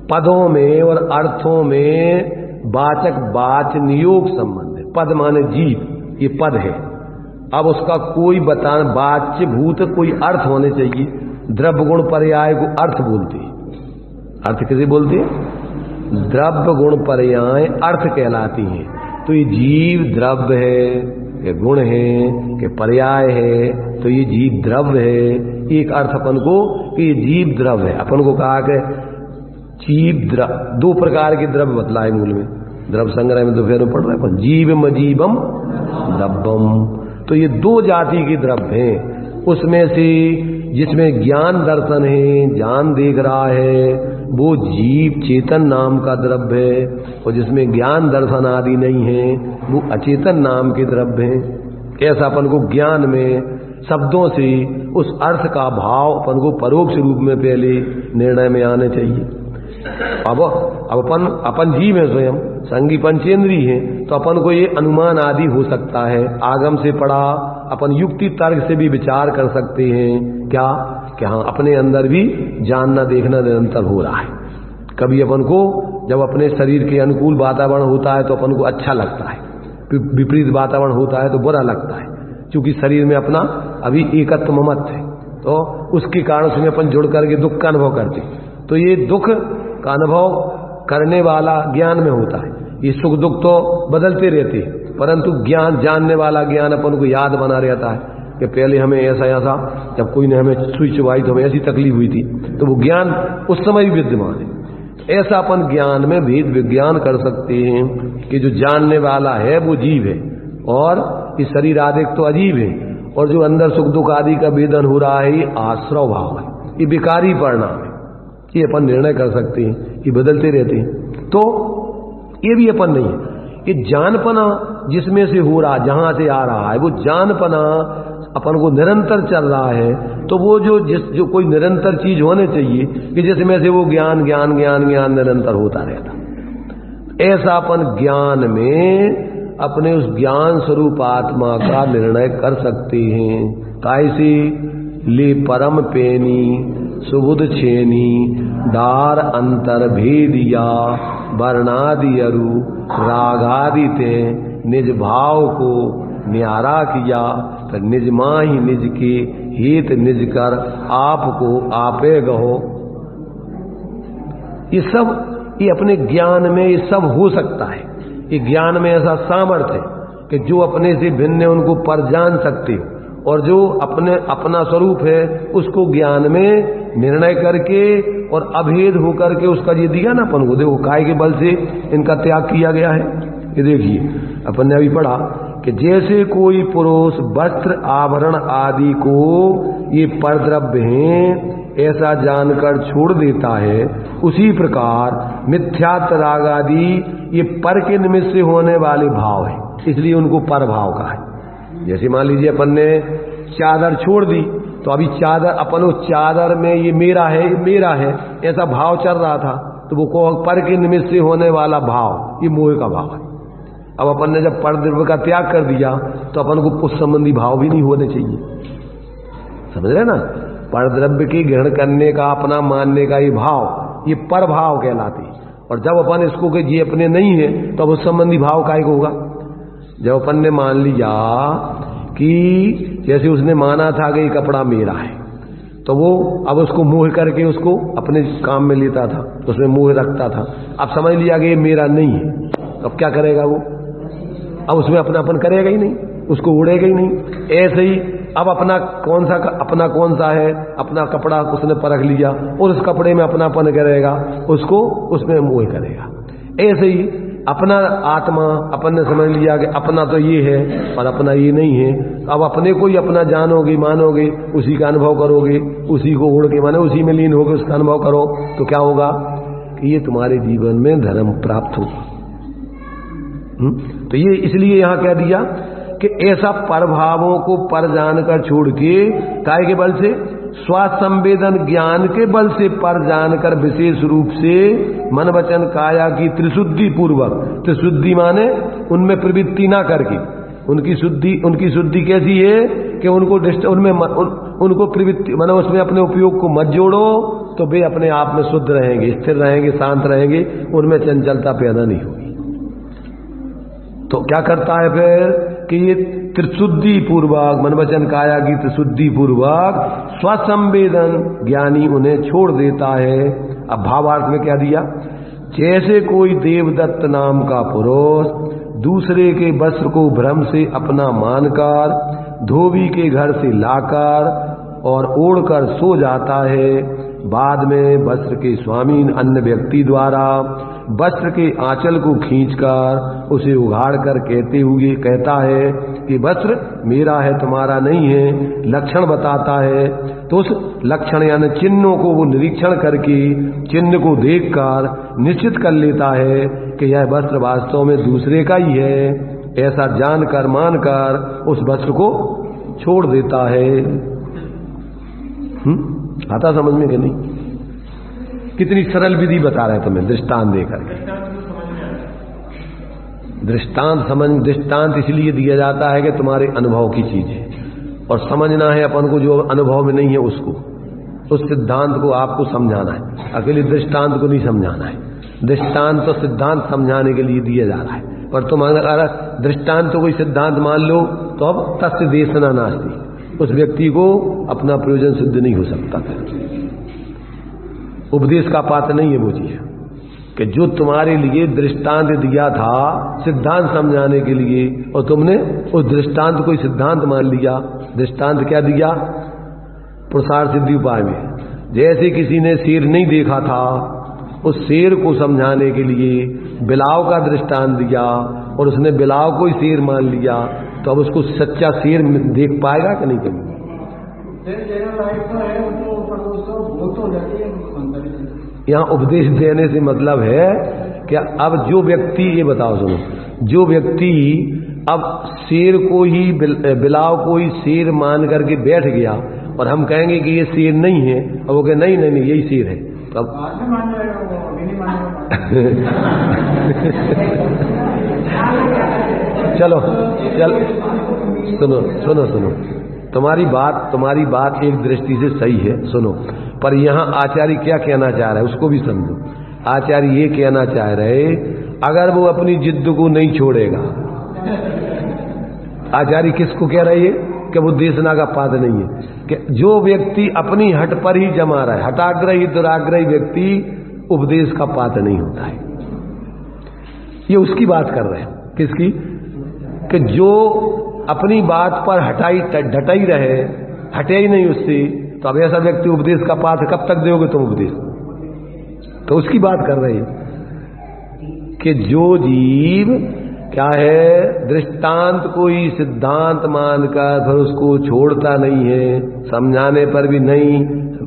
पदों में और अर्थों में वाचक वाच्य नियोग संबंध है। पद माने जीव, ये पद है। अब उसका कोई बताना वाच्य भूत कोई अर्थ होने चाहिए। द्रव्य गुण पर्याय को अर्थ बोलते हैं। अर्थ किसे बोलते हैं? द्रव्य गुण पर्याय अर्थ कहलाती हैं। तो ये जीव द्रव्य है, ये गुण है, ये पर्याय है, तो ये जीव द्रव्य है। एक अर्थ अपन को कि ये जीव द्रव्य है। अपन को कहा कि जीव द्रव्य, दो प्रकार के द्रव्य बतलाए मूल में, द्रव्य संग्रह में दोपहर में पढ़ रहे हैं। जीवम अजीवम द्रव्यम, तो ये दो जाति के द्रव्य हैं। उसमें से जिसमें ज्ञान दर्शन है, जान देख रहा है, वो जीव चेतन नाम का द्रव्य है। और जिसमें ज्ञान दर्शन आदि नहीं है, वो अचेतन नाम के द्रव्य हैं। ऐसा अपन को ज्ञान में शब्दों से उस अर्थ का भाव अपन को परोक्ष रूप में पहले निर्णय में आने चाहिए। अब अपन जीव है, स्वयं संगी पंचेंद्री है, तो अपन को ये अनुमान आदि हो सकता है। आगम से पढ़ा, अपन युक्ति तर्क से भी विचार कर सकते हैं। क्या कि हाँ, अपने अंदर भी जानना देखना निरंतर हो रहा है। कभी अपन को जब अपने शरीर के अनुकूल वातावरण होता है तो अपन को अच्छा लगता है, विपरीत वातावरण होता है तो बुरा लगता है, क्योंकि शरीर में अपना अभी एकत्व ममत्व है। तो उसके कारण उसमें अपन जुड़ करके दुख का अनुभव करते। तो ये दुख का अनुभव करने वाला ज्ञान में होता है। ये सुख दुख तो बदलते रहते हैं, परंतु ज्ञान जानने वाला ज्ञान अपन को याद बना रहता है कि पहले हमें ऐसा ऐसा, जब कोई ने हमें सुई चुबाई तो हमें ऐसी तकलीफ हुई थी, तो वो ज्ञान उस समय भी विद्यमान है। ऐसा अपन ज्ञान में भेद विज्ञान कर सकते हैं कि जो जानने वाला है वो जीव है और ये शरीर आदि तो अजीब है, और जो अंदर सुख दुख आदि का वेदन हो रहा है ये आश्रव भाव है, ये विकारी परिणाम है। ये अपन निर्णय कर सकते हैं, ये बदलते रहते हैं। तो ये भी अपन नहीं है। ये जानपना जिसमें से हो रहा, जहां से आ रहा है, वो जानपना अपन को निरंतर चल रहा है। तो वो जो कोई निरंतर चीज होने चाहिए कि जिसमें से वो ज्ञान ज्ञान ज्ञान ज्ञान निरंतर होता रहता। ऐसा अपन ज्ञान में अपने उस ज्ञान स्वरूप आत्मा का निर्णय कर सकते हैं। कैसे? ले परम पेनी सुबुध छेनी डार अंतर भेदिया वर्णादि अरु रागादि ते निज भाव को न्यारा किया। तो निज माही निज के हित निज कर आपको आपे गहो। ये अपने ज्ञान में ये सब हो सकता है। ये ज्ञान में ऐसा सामर्थ्य है कि जो अपने से भिन्न है उनको पर जान सकते हो, और जो अपना स्वरूप है उसको ज्ञान में निर्णय करके और अभेद होकर के उसका ये दिया ना अपन को। देखो काय के बल से इनका त्याग किया गया है। ये देखिए अपन ने अभी पढ़ा कि जैसे कोई पुरुष वस्त्र आभरण आदि को ये परद्रव्य हैं ऐसा जानकर छोड़ देता है, उसी प्रकार मिथ्यात्व राग आदि ये पर के निमित्त से होने वाले भाव है, इसलिए उनको पर भाव का है। जैसे मान लीजिए अपन ने चादर छोड़ दी तो अभी चादर अपन उस चादर में ये मेरा है ऐसा भाव चल रहा था, तो वो पर के निमित्त से होने वाला भाव ये मोह का भाव है। अब अपन ने जब पर द्रव्य का त्याग कर दिया तो अपन को उस संबंधी भाव भी नहीं होने चाहिए, समझ रहे ना। पर द्रव्य की ग्रहण करने का, अपना मानने का ये भाव, ये पर भाव कहलाते। और जब अपन इसको कि ये अपने नहीं है तो अब उस संबंधी भाव काहे को होगा। जब अपन ने मान लिया कि जैसे उसने माना था कि ये कपड़ा मेरा है, तो वो अब उसको मोह करके उसको अपने काम में लेता था, तो उसमें मोह रखता था। अब समझ लिया कि ये मेरा नहीं है, अब क्या करेगा वो, अब उसमें अपनापन करेगा ही नहीं, उसको उड़ेगा ही नहीं। ऐसे ही अब अपना कौन सा है, अपना कपड़ा उसने परख लिया और उस कपड़े में अपनापन करेगा, उसको उसमें मोह करेगा। ऐसे ही अपना आत्मा, अपन ने समझ लिया कि अपना तो ये है और अपना ये नहीं है, अब अपने को ही अपना जानोगे, मानोगे, उसी का अनुभव करोगे, उसी को उड़ के माने उसी में लीन होकर उसका अनुभव करो, तो क्या होगा कि ये तुम्हारे जीवन में धर्म प्राप्त होगा। तो ये इसलिए यहां कह दिया कि ऐसा परभावों को पर जानकर छोड़ के, काय के बल से, स्वासंवेदन ज्ञान के बल से पर जानकर विशेष रूप से मन वचन काया की त्रिशुद्धि पूर्वक, त्रिशुद्धि माने उनमें प्रवृत्ति ना करके, उनकी शुद्धि कैसी है कि उनको प्रवृत्ति माने उसमें अपने उपयोग को मत जोड़ो, तो वे अपने आप में शुद्ध रहेंगे, स्थिर रहेंगे, शांत रहेंगे, उनमें चंचलता पैदा नहीं होगी। तो क्या करता है फिर कि ये त्रिशुद्धि पूर्वक, मन वचन काया की त्रिशुद्धि पूर्वक स्वसंवेदन ज्ञानी उन्हें छोड़ देता है। अब भावार्थ में क्या दिया, जैसे कोई देवदत्त नाम का पुरुष दूसरे के वस्त्र को भ्रम से अपना मानकर धोबी के घर से लाकर और ओढ़कर सो जाता है, बाद में वस्त्र के स्वामी अन्य व्यक्ति द्वारा वस्त्र के आंचल को खींचकर उसे उघाड़ कर कहता है कि वस्त्र मेरा है, तुम्हारा नहीं है, लक्षण बताता है। तो उस लक्षण यानी चिन्हों को वो निरीक्षण करके, चिन्ह को देखकर निश्चित कर लेता है कि यह वस्त्र वास्तव में दूसरे का ही है, ऐसा जानकर मानकर उस वस्त्र को छोड़ देता है। आता समझ में कि नहीं? कितनी सरल विधि बता रहे तुम्हें दृष्टांत देकर के। दृष्टांत इसलिए दिया जाता है कि तुम्हारे अनुभव की चीज है, और समझना है अपन को जो अनुभव में नहीं है उसको, उस सिद्धांत को आपको समझाना है, अकेले दृष्टांत को नहीं समझाना है। दृष्टांत तो सिद्धांत समझाने के लिए दिया जा रहा है, पर तुम अगर दृष्टांत तो कोई सिद्धांत मान लो तो अब तस्य देशना नास्ति, उस व्यक्ति को अपना प्रयोजन सिद्ध नहीं हो सकता था। उपदेश का पात्र नहीं है वो चीज कि जो तुम्हारे लिए दृष्टांत दिया था सिद्धांत समझाने के लिए, और तुमने उस दृष्टांत को सिद्धांत मान लिया। दृष्टांत क्या दिया? पुरुषार्थ सिद्धि उपाय में जैसे किसी ने शेर नहीं देखा था, उस शेर को समझाने के लिए बिलाव का दृष्टांत दिया, और उसने बिलाव को ही शेर मान लिया, तो अब उसको सच्चा शेर देख पाएगा कि नहीं कभी? यहाँ उपदेश देने से मतलब है कि अब जो व्यक्ति, ये बताओ सुनो, जो व्यक्ति अब शेर को ही बिलाव को ही शेर मान करके बैठ गया, और हम कहेंगे कि ये शेर नहीं है, और वो कहे नहीं नहीं नहीं यही शेर है, तो अब चलो सुनो, तुम्हारी बात एक दृष्टि से सही है, सुनो, पर यहाँ आचार्य क्या कहना चाह रहा है उसको भी समझो। आचार्य ये कहना चाह रहे, अगर वो अपनी जिद को नहीं छोड़ेगा, आचार्य किसको कह रहे है कि वो देशना का पात्र नहीं है, कि जो व्यक्ति अपनी हट पर ही जमा रहा है, हटाग्रही दुराग्रही व्यक्ति उपदेश का पात्र नहीं होता है। ये उसकी बात कर रहे हैं, किसकी? कि जो अपनी बात पर डटाई रहे, हटे ही नहीं उससे, तो अब ऐसा व्यक्ति उपदेश का पात्र कब तक दोगे तुम उपदेश? तो उसकी बात कर रहे हैं कि जो जीव क्या है, दृष्टांत को ही सिद्धांत मानकर फिर उसको छोड़ता नहीं है, समझाने पर भी नहीं,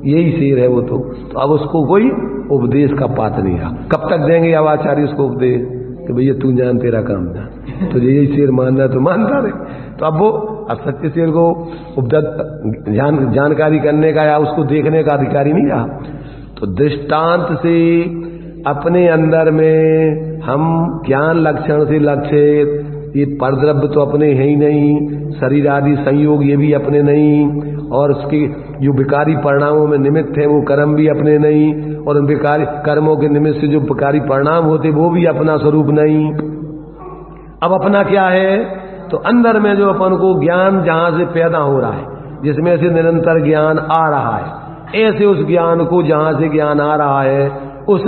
यही शेर है वो, तो अब उसको कोई उपदेश का पात्र नहीं रहा। कब तक देंगे अब आचार्य उसको उपदेश कि भैया तू जान, तेरा काम जान, तुझे यही शेर मानना तो मानता रहे, तो अब वो सत्य से को जानकारी करने का या उसको देखने का अधिकारी नहीं रहा। तो दृष्टांत से अपने अंदर में हम ज्ञान लक्षण से लक्षित, ये परद्रव्य तो अपने है ही नहीं, शरीर आदि संयोग ये भी अपने नहीं, और उसके जो विकारी परिणामों में निमित्त है वो कर्म भी अपने नहीं, और उन विकारी कर्मों के निमित्त से जो विकारी परिणाम होते वो भी अपना स्वरूप नहीं। अब अपना क्या है? तो अंदर में जो अपन को ज्ञान जहां से पैदा हो रहा है, जिसमें से निरंतर ज्ञान आ रहा है, ऐसे उस ज्ञान को जहां से ज्ञान आ रहा है उस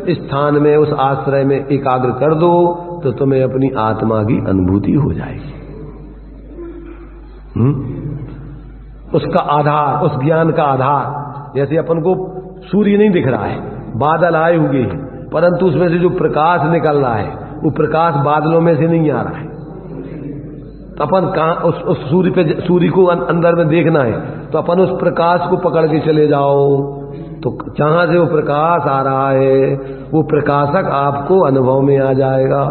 स्थान में, उस आश्रय में एकाग्र कर दो, तो तुम्हें अपनी आत्मा की अनुभूति हो जाएगी। उसका आधार, उस ज्ञान का आधार, जैसे अपन को सूर्य नहीं दिख रहा है, बादल आए हुए हैं, परंतु उसमें से जो प्रकाश निकल रहा है वो प्रकाश बादलों में से नहीं आ रहा है। तो अपन कहां उस सूर्य को अंदर में देखना है, तो अपन उस प्रकाश को पकड़ के चले जाओ, तो जहां से वो प्रकाश आ रहा है वो प्रकाशक आपको अनुभव में आ जाएगा।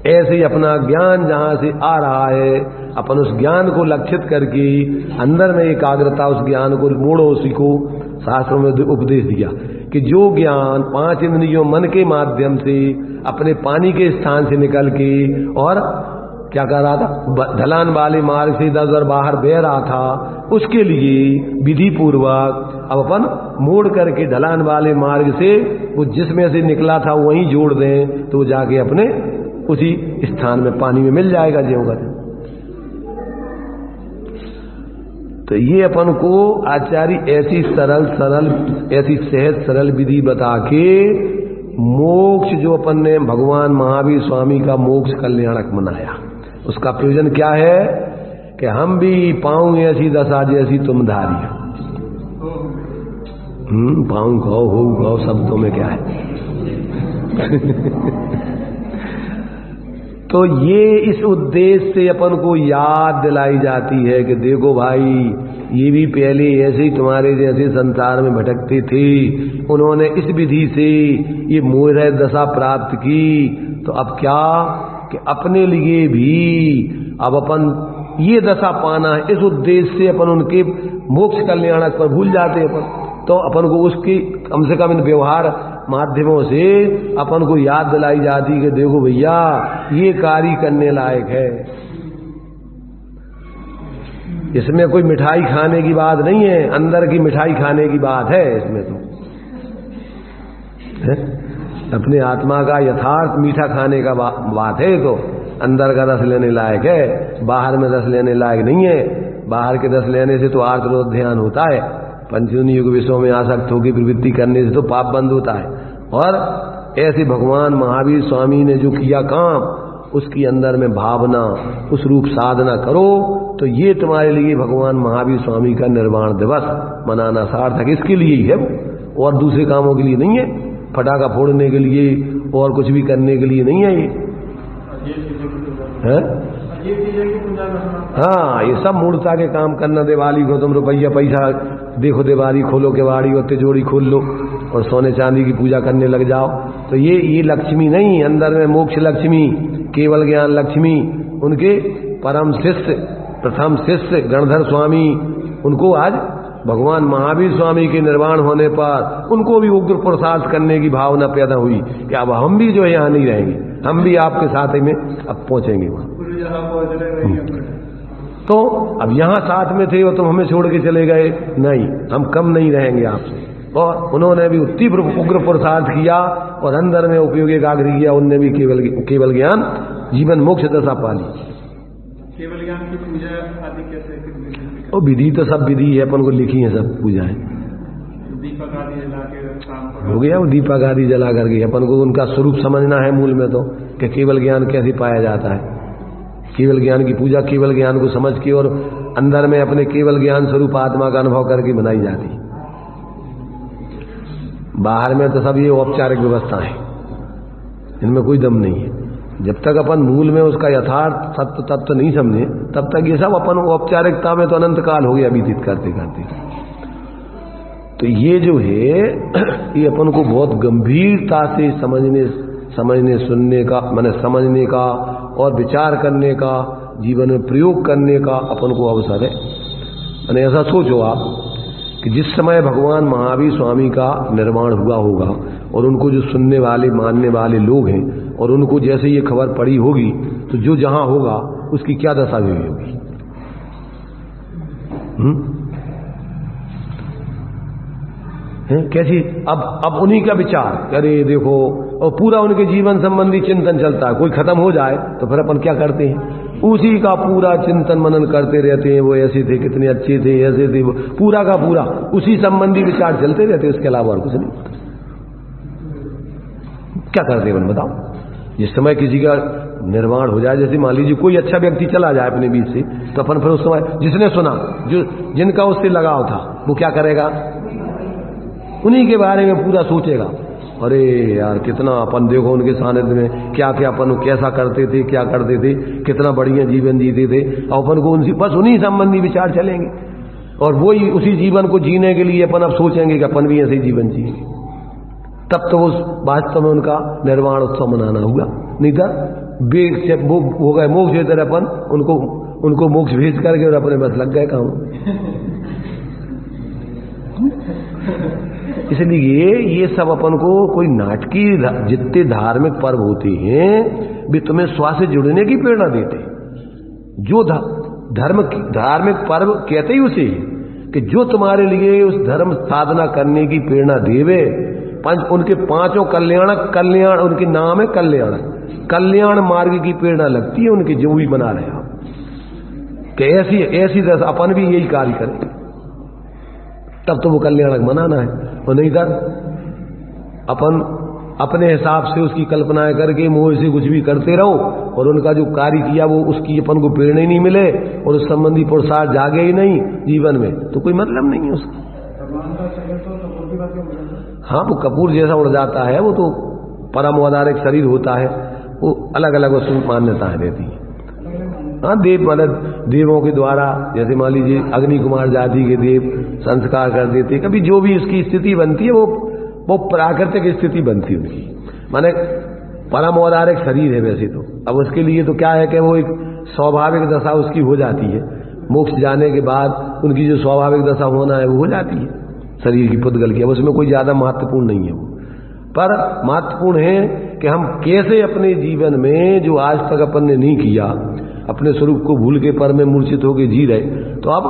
ऐसे ही अपना ज्ञान जहां से आ रहा है, अपन उस ज्ञान को लक्षित करके अंदर में एकाग्रता, उस ज्ञान को मोड़ो। उसी को शास्त्रों में उपदेश दिया कि जो ज्ञान 5 इंद्रियों मन के माध्यम से अपने पानी के स्थान से निकल के और क्या कर रहा था, ढलान वाले मार्ग से इधर उधर बाहर बह रहा था, उसके लिए विधि पूर्वक अब अपन मोड़ करके ढलान वाले मार्ग से वो जिसमें से निकला था वहीं जोड़ दें, तो जाके अपने उसी स्थान में पानी में मिल जाएगा ज्यों। तो ये अपन को आचार्य ऐसी ऐसी सहज सरल विधि बता के मोक्ष, जो अपन ने भगवान महावीर स्वामी का मोक्ष कल्याणक मनाया, उसका प्रयोजन क्या है कि हम भी पाऊं ऐसी दशा जैसी तुम धारी। पाऊं गौ हो गौ शब्दों में क्या है। तो ये इस उद्देश्य से अपन को याद दिलाई जाती है कि देखो भाई, ये भी पहले ऐसे ही तुम्हारे जैसे संसार में भटकते थे, उन्होंने इस विधि से ये मोह दशा प्राप्त की, तो अब क्या कि अपने लिए भी अब अपन ये दशा पाना है, इस उद्देश्य से अपन उनके मोक्ष कल्याणक पर भूल जाते हैं अपन। तो अपन को उसकी कम से कम इन व्यवहार माध्यमों से अपन को याद दिलाई जाती कि देखो भैया ये कार्य करने लायक है। इसमें कोई मिठाई खाने की बात नहीं है, अंदर की मिठाई खाने की बात है इसमें। तो है? अपने आत्मा का यथार्थ मीठा खाने का बात है, तो अंदर का रस लेने लायक है, बाहर में रस लेने लायक नहीं है। बाहर के रस लेने से तो आर्तरोध ध्यान होता है, पंचयुग विषयों में आसक्त होकर प्रवृत्ति करने से तो पाप बंद होता है। और ऐसे भगवान महावीर स्वामी ने जो किया काम, उसकी अंदर में भावना, उस रूप साधना करो, तो ये तुम्हारे लिए भगवान महावीर स्वामी का निर्वाण दिवस मनाना सार्थक इसके लिए ही है, और दूसरे कामों के लिए नहीं है, पटाखा फोड़ने के लिए और कुछ भी करने के लिए नहीं है ये। हाँ, ये सब मूर्ता के काम करना। दिवाली को तुम रुपया पैसा देखो, दिवाली खोलो केवाड़ी और तिजोरी खोल लो और सोने चांदी की पूजा करने लग जाओ, तो ये लक्ष्मी नहीं, अंदर में मोक्ष लक्ष्मी, केवल ज्ञान लक्ष्मी, उनके परम शिष्य, प्रथम शिष्य गणधर स्वामी, उनको आज भगवान महावीर स्वामी के निर्वाण होने पर उनको भी उग्र पुरुषार्थ करने की भावना पैदा हुई कि अब हम भी जो है यहाँ नहीं रहेंगे, हम भी आपके साथ ही में अब पहुंचेंगे वहां। तो अब यहाँ साथ में थे और तुम हमें छोड़ के चले गए, नहीं, हम कम नहीं रहेंगे आपसे। और उन्होंने भी तीव्र उग्र पुरुषार्थ किया और अंदर में उपयोगी एकाग्र किया, उनने भी केवल ज्ञान जीवन मोक्ष दशा पाली। केवल ज्ञान की पूजा आदि कैसे? और विधि तो सब विधि है, अपन को लिखी है सब पूजाएं, दीपक आदि जला के हो गया। वो दीपक आदि जला करके अपन को उनका स्वरूप समझना है मूल में, तो कि केवल ज्ञान कैसे पाया जाता है। केवल ज्ञान की पूजा केवल ज्ञान को समझ के और अंदर में अपने केवल ज्ञान स्वरूप आत्मा का अनुभव करके बनाई जाती। बाहर में तो सब ये औपचारिक व्यवस्था है, इनमें कोई दम नहीं है। जब तक अपन मूल में उसका यथार्थ सत्य तत्व नहीं समझे, तब तक ये सब अपन औपचारिकता में तो अनंत काल हो गया व्यतीत करते करते। तो ये जो है ये अपन को बहुत गंभीरता से समझने सुनने का, माने समझने का और विचार करने का, जीवन में प्रयोग करने का अपन को अवसर है। यानी ऐसा सोचो आप कि जिस समय भगवान महावीर स्वामी का निर्माण हुआ होगा और उनको जो सुनने वाले मानने वाले लोग हैं और उनको जैसे ये खबर पड़ी होगी तो जो जहां होगा उसकी क्या दशा हुई होगी। कैसी अब उन्हीं का विचार, अरे देखो, और पूरा उनके जीवन संबंधी चिंतन चलता है। कोई खत्म हो जाए तो फिर अपन क्या करते हैं, उसी का पूरा चिंतन मनन करते रहते हैं। वो ऐसे थे, कितने अच्छे थे, ऐसे थे, वो पूरा का पूरा उसी संबंधी विचार चलते रहते, उसके अलावा और कुछ नहीं। क्या करते हैं बताओ। जिस समय किसी का निर्माण हो जाए, जैसे मान लीजिए कोई अच्छा व्यक्ति चला जाए अपने बीच से, तो अपन फिर उस समय जिसने सुना, जो जिनका उससे लगाव था, वो क्या करेगा, उन्हीं के बारे में पूरा सोचेगा। अरे यार कितना अपन देखो उनके सानिध्य में क्या क्या अपन कैसा करते थे, क्या करते थे, कितना बढ़िया जीवन जीते थे, और अपन को उनसे बस उन्हीं संबंधी विचार चलेंगे। और वही उसी जीवन को जीने के लिए अपन अब सोचेंगे कि अपन भी ऐसे ही जीवन जिएंगे। तब तो उस वास्तव में उनका निर्वाण उत्सव मनाना हुआ। नहीं था बेग से वो हो गए मोक्ष देते रहे अपन, उनको मोक्ष भेज करके और अपने बस लग गए काम। इसलिए ये सब अपन को कोई नाटकी, जितने धार्मिक पर्व होते हैं वे तुम्हें स्वास्थ्य से जुड़ने की प्रेरणा देते हैं। जो धार्मिक पर्व कहते ही उसे कि जो तुम्हारे लिए उस धर्म साधना करने की प्रेरणा देवे। उनके पांचों कल्याण उनके नाम है कल्याण मार्ग की प्रेरणा लगती है उनके, जो भी बना रहे आप कि ऐसी दशा अपन भी यही कार्य करें, तब तो वो कल्याणक मनाना है। और नहीं था अपन अपने हिसाब से उसकी कल्पनाएं करके मोह से कुछ भी करते रहो और उनका जो कार्य किया वो उसकी अपन को प्रेरणा ही नहीं मिले और उस संबंधी पुरुषार्थ जागे ही नहीं जीवन में, तो कोई मतलब नहीं है उसका। हाँ, वो कपूर जैसा उड़ जाता है, वो तो परम औदारिक शरीर होता है, वो अलग अलग उसमें मान्यताएं रहती है। हाँ, देव मतलब देवों के द्वारा, जैसे मान लीजिए अग्नि कुमार जाति के देव संस्कार कर देते, कभी जो भी उसकी स्थिति बनती है वो प्राकृतिक स्थिति बनती है उनकी, माने परम औदारिक शरीर है वैसे तो। अब उसके लिए तो क्या है कि वो एक स्वाभाविक दशा उसकी हो जाती है, मोक्ष जाने के बाद उनकी जो स्वाभाविक दशा होना है वो हो जाती है शरीर की पुद्गल की। अब उसमें कोई ज्यादा महत्वपूर्ण नहीं है वो, पर महत्वपूर्ण है कि हम कैसे अपने जीवन में जो आज तक अपन ने नहीं किया, अपने स्वरूप को भूल के पर में मूर्छित होकर जी रहे, तो अब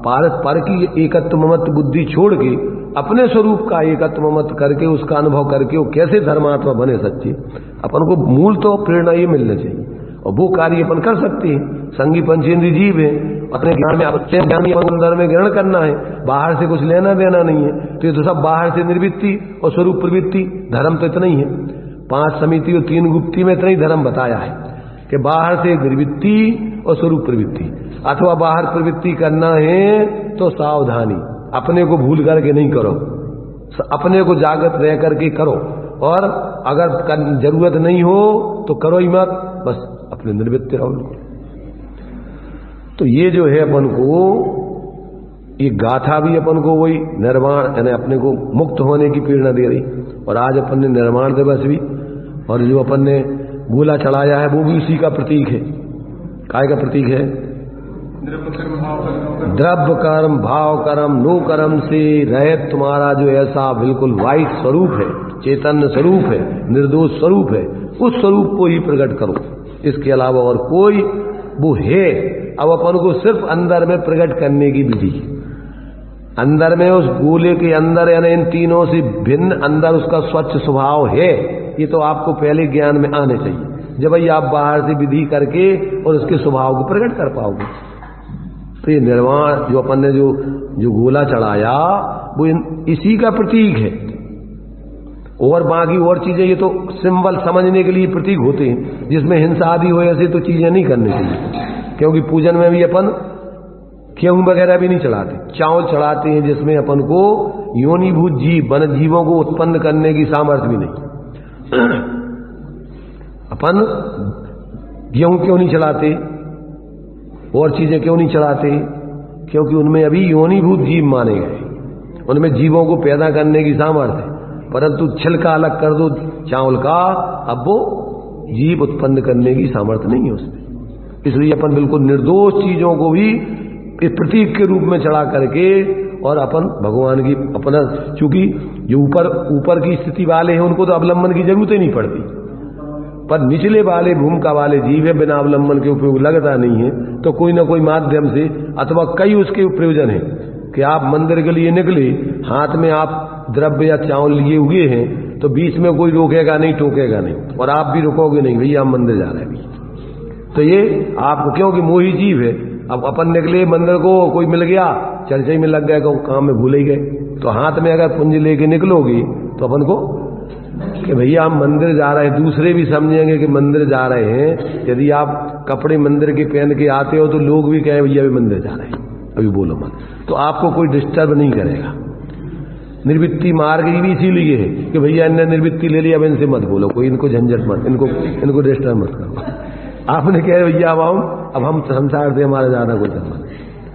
पर की एकत्व ममत्व बुद्धि छोड़ के अपने स्वरूप का एकत्व ममत्व करके उसका अनुभव करके वो कैसे धर्मात्मा बने सच्चे। अपन को मूल तो प्रेरणा ये मिलना चाहिए और वो कार्य अपन कर सकते हैं। संगी पंचेंद्रीय जीव है, अपने ज्ञान में अंदर में ग्रहण करना है, बाहर से कुछ लेना देना नहीं है। तो ये तो सब बाहर से निर्वृत्ति और स्वरूप प्रवृत्ति, धर्म तो इतना ही है। 5 समिति और 3 गुप्ती में इतना ही धर्म बताया है कि बाहर से निर्वृत्ति और स्वरूप प्रवृत्ति, अथवा बाहर प्रवृत्ति करना है तो सावधानी, अपने को भूल करके नहीं करो, अपने को जागृत रह करके करो, और अगर जरूरत नहीं हो तो करो ही मत, बस अपने निर्वृत्त रहो। तो ये जो है अपन को ये गाथा भी अपन को वही निर्वाण यानी अपने को मुक्त होने की प्रेरणा दे रही। और आज अपन ने निर्वाण दिवस भी, और जो अपन ने गोला चढ़ाया है वो भी उसी का प्रतीक है। काय का प्रतीक है? द्रव्य कर्म भाव कर्म नो कर्म से रहित तुम्हारा जो ऐसा बिल्कुल वाइट स्वरूप है, चैतन्य स्वरूप है, निर्दोष स्वरूप है, उस स्वरूप को ही प्रकट करो। इसके अलावा और कोई वो है, अब अपन को सिर्फ अंदर में प्रकट करने की विधि, अंदर में उस गोले के अंदर यानी इन तीनों से भिन्न अंदर उसका स्वच्छ स्वभाव है, ये तो आपको पहले ज्ञान में आने चाहिए। जब भाई आप बाहर से विधि करके और उसके स्वभाव को प्रकट कर पाओगे। तो ये निर्वाण जो अपन ने जो गोला चढ़ाया वो इसी का प्रतीक है। और बाकी और चीजें ये तो सिंबल समझने के लिए प्रतीक होते हैं, जिसमें हिंसा आदि हो ऐसे तो चीजें नहीं करनी चाहिए। क्योंकि पूजन में भी अपन गेहूं वगैरह भी नहीं चढ़ाते, चावल चढ़ाते हैं जिसमें अपन को योनिभूत जीव वन जीवों को उत्पन्न करने की सामर्थ्य भी नहीं। अपन गेहूं क्यों नहीं चढ़ाते और चीजें क्यों नहीं चढ़ाते? क्योंकि उनमें अभी योनिभूत जीव माने गए, उनमें जीवों को पैदा करने की सामर्थ्य है। परंतु छिलका अलग कर दो चावल का, अब वो जीव उत्पन्न करने की सामर्थ्य नहीं है उसमें। इसलिए अपन बिल्कुल निर्दोष चीजों को भी इस प्रतीक के रूप में चढ़ा करके और अपन भगवान की अपना, चूंकि जो ऊपर की स्थिति वाले हैं उनको तो अवलंबन की जरूरत ही नहीं पड़ती, पर निचले वाले भूमिका वाले जीव है, बिना अवलंबन के उपयोग लगता नहीं है, तो कोई ना कोई माध्यम से अथवा कई उसके प्रयोजन है कि आप मंदिर के लिए निकले, हाथ में आप द्रव्य या चावल लिए हुए हैं, तो बीच में कोई रोकेगा नहीं, टोकेगा नहीं, और आप भी रुकोगे नहीं, भैया हम मंदिर जा रहे हैं। तो ये आपको, क्योंकि मोही जीव है, अब अपन निकले मंदिर को, कोई मिल गया, चर्चा में लग गया, काम में भूल ही गए, तो हाथ में अगर पुंज लेके निकलोगी तो अपन को कि भैया हम मंदिर जा रहे हैं, दूसरे भी समझेंगे कि मंदिर जा रहे हैं। यदि आप कपड़े मंदिर के पहन के आते हो तो लोग भी कहें भैया अभी मंदिर जा रहे हैं, अभी बोलो मत, तो आपको कोई डिस्टर्ब नहीं करेगा। निर्वृत्ति मार्ग भी इसीलिए है कि भैया इनने निर्वृत्ति ले ली, अब इनसे मत बोलो, कोई इनको झंझट मत, इनको डिस्टर्ब मत करो। आपने कहे भैया अब हम संसार से हमारा ज्यादा कोई संबंध,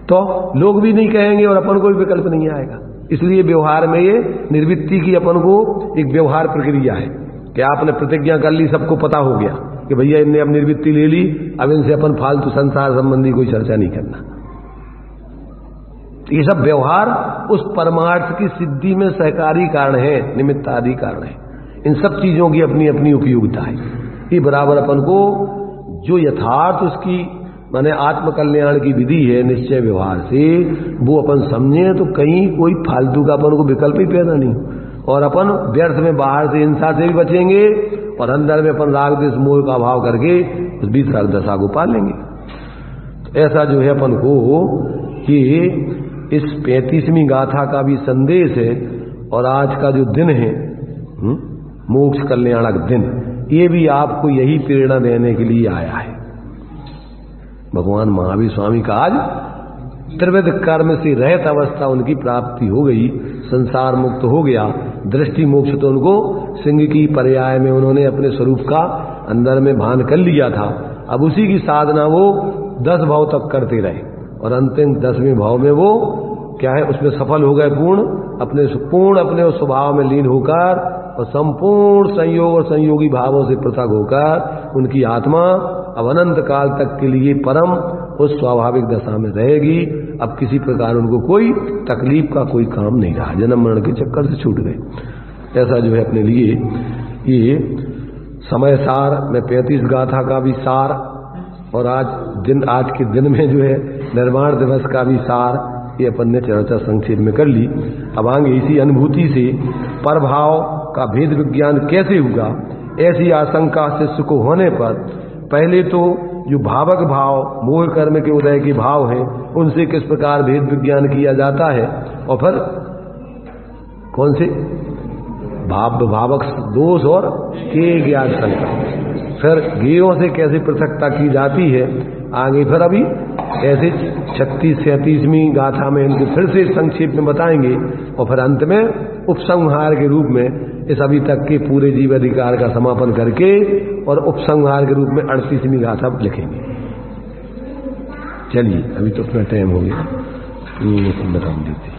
तो लोग भी नहीं कहेंगे और अपन को भी विकल्प नहीं आएगा। इसलिए व्यवहार में ये निर्वृत्ति की अपन को एक व्यवहार प्रक्रिया है कि आपने प्रतिज्ञा कर ली, सबको पता हो गया कि भैया इनने अब निर्वृत्ति ले ली, अब इनसे अपन फालतू संसार संबंधी कोई चर्चा नहीं करना। ये सब व्यवहार उस परमार्थ की सिद्धि में सहकारी कारण है, निमित्त आदि कारण है। इन सब चीजों की अपनी अपनी उपयोगिता है। ये बराबर अपन को जो यथार्थ उसकी माने आत्म कल्याण की विधि है निश्चय व्यवहार से, वो अपन समझे तो कहीं कोई फालतू का अपन को विकल्प ही पैदा नहीं, और अपन व्यर्थ में बाहर से हिंसा से भी बचेंगे और अंदर में अपन राग द्वेष मोह का भाव करके उस बीच दशा को पालेंगे। तो ऐसा जो है अपन को कि इस 35वीं गाथा का भी संदेश है, और आज का जो दिन है मोक्ष कल्याणक दिन, ये भी आपको यही प्रेरणा देने के लिए आया है। भगवान महावीर स्वामी का आज त्रिविध कर्म से रहित अवस्था उनकी प्राप्ति हो गई, संसार मुक्त हो गया, दृष्टि मोक्ष तो उनको सिंह की पर्याय में उन्होंने अपने स्वरूप का अंदर में भान कर लिया था। अब उसी की साधना वो 10 भाव तक करते रहे, और अंतिम 10वें भाव में वो क्या है, उसमें सफल हो गए, पूर्ण अपने उस स्वभाव में लीन होकर और संपूर्ण संयोग और संयोगी भावों से पृथक होकर उनकी आत्मा अब अनंत काल तक के लिए परम उस स्वाभाविक दशा में रहेगी। अब किसी प्रकार उनको कोई तकलीफ का कोई काम नहीं रहा, जन्म मरण के चक्कर से छूट गए। ऐसा जो है अपने लिए ये समय सार में 35 गाथा का भी सार, और आज के दिन में जो है निर्माण दिवस का भी सार, ये अपन ने चर्चा संक्षेप में कर ली। अब आगे इसी अनुभूति से परभाव का भेद विज्ञान कैसे हुआ, ऐसी आशंका शिष्य को होने पर पहले तो जो भावक भाव मोह कर्म के उदय के भाव हैं उनसे किस प्रकार भेद विज्ञान किया जाता है, और फिर कौन से भावक दोष और के ज्ञान शंका, फिर गेयों से कैसे पृथकता की जाती है आगे, फिर अभी ऐसे 36-37वीं गाथा में इनको फिर से संक्षेप में बताएंगे, और फिर अंत में उपसंहार के रूप में इस अभी तक के पूरे जीव अधिकार का समापन करके और उपसंहार के रूप में 38वीं गाथा लिखेंगे। चलिए अभी तो अपना टाइम हो गया, ये बता दीजिए।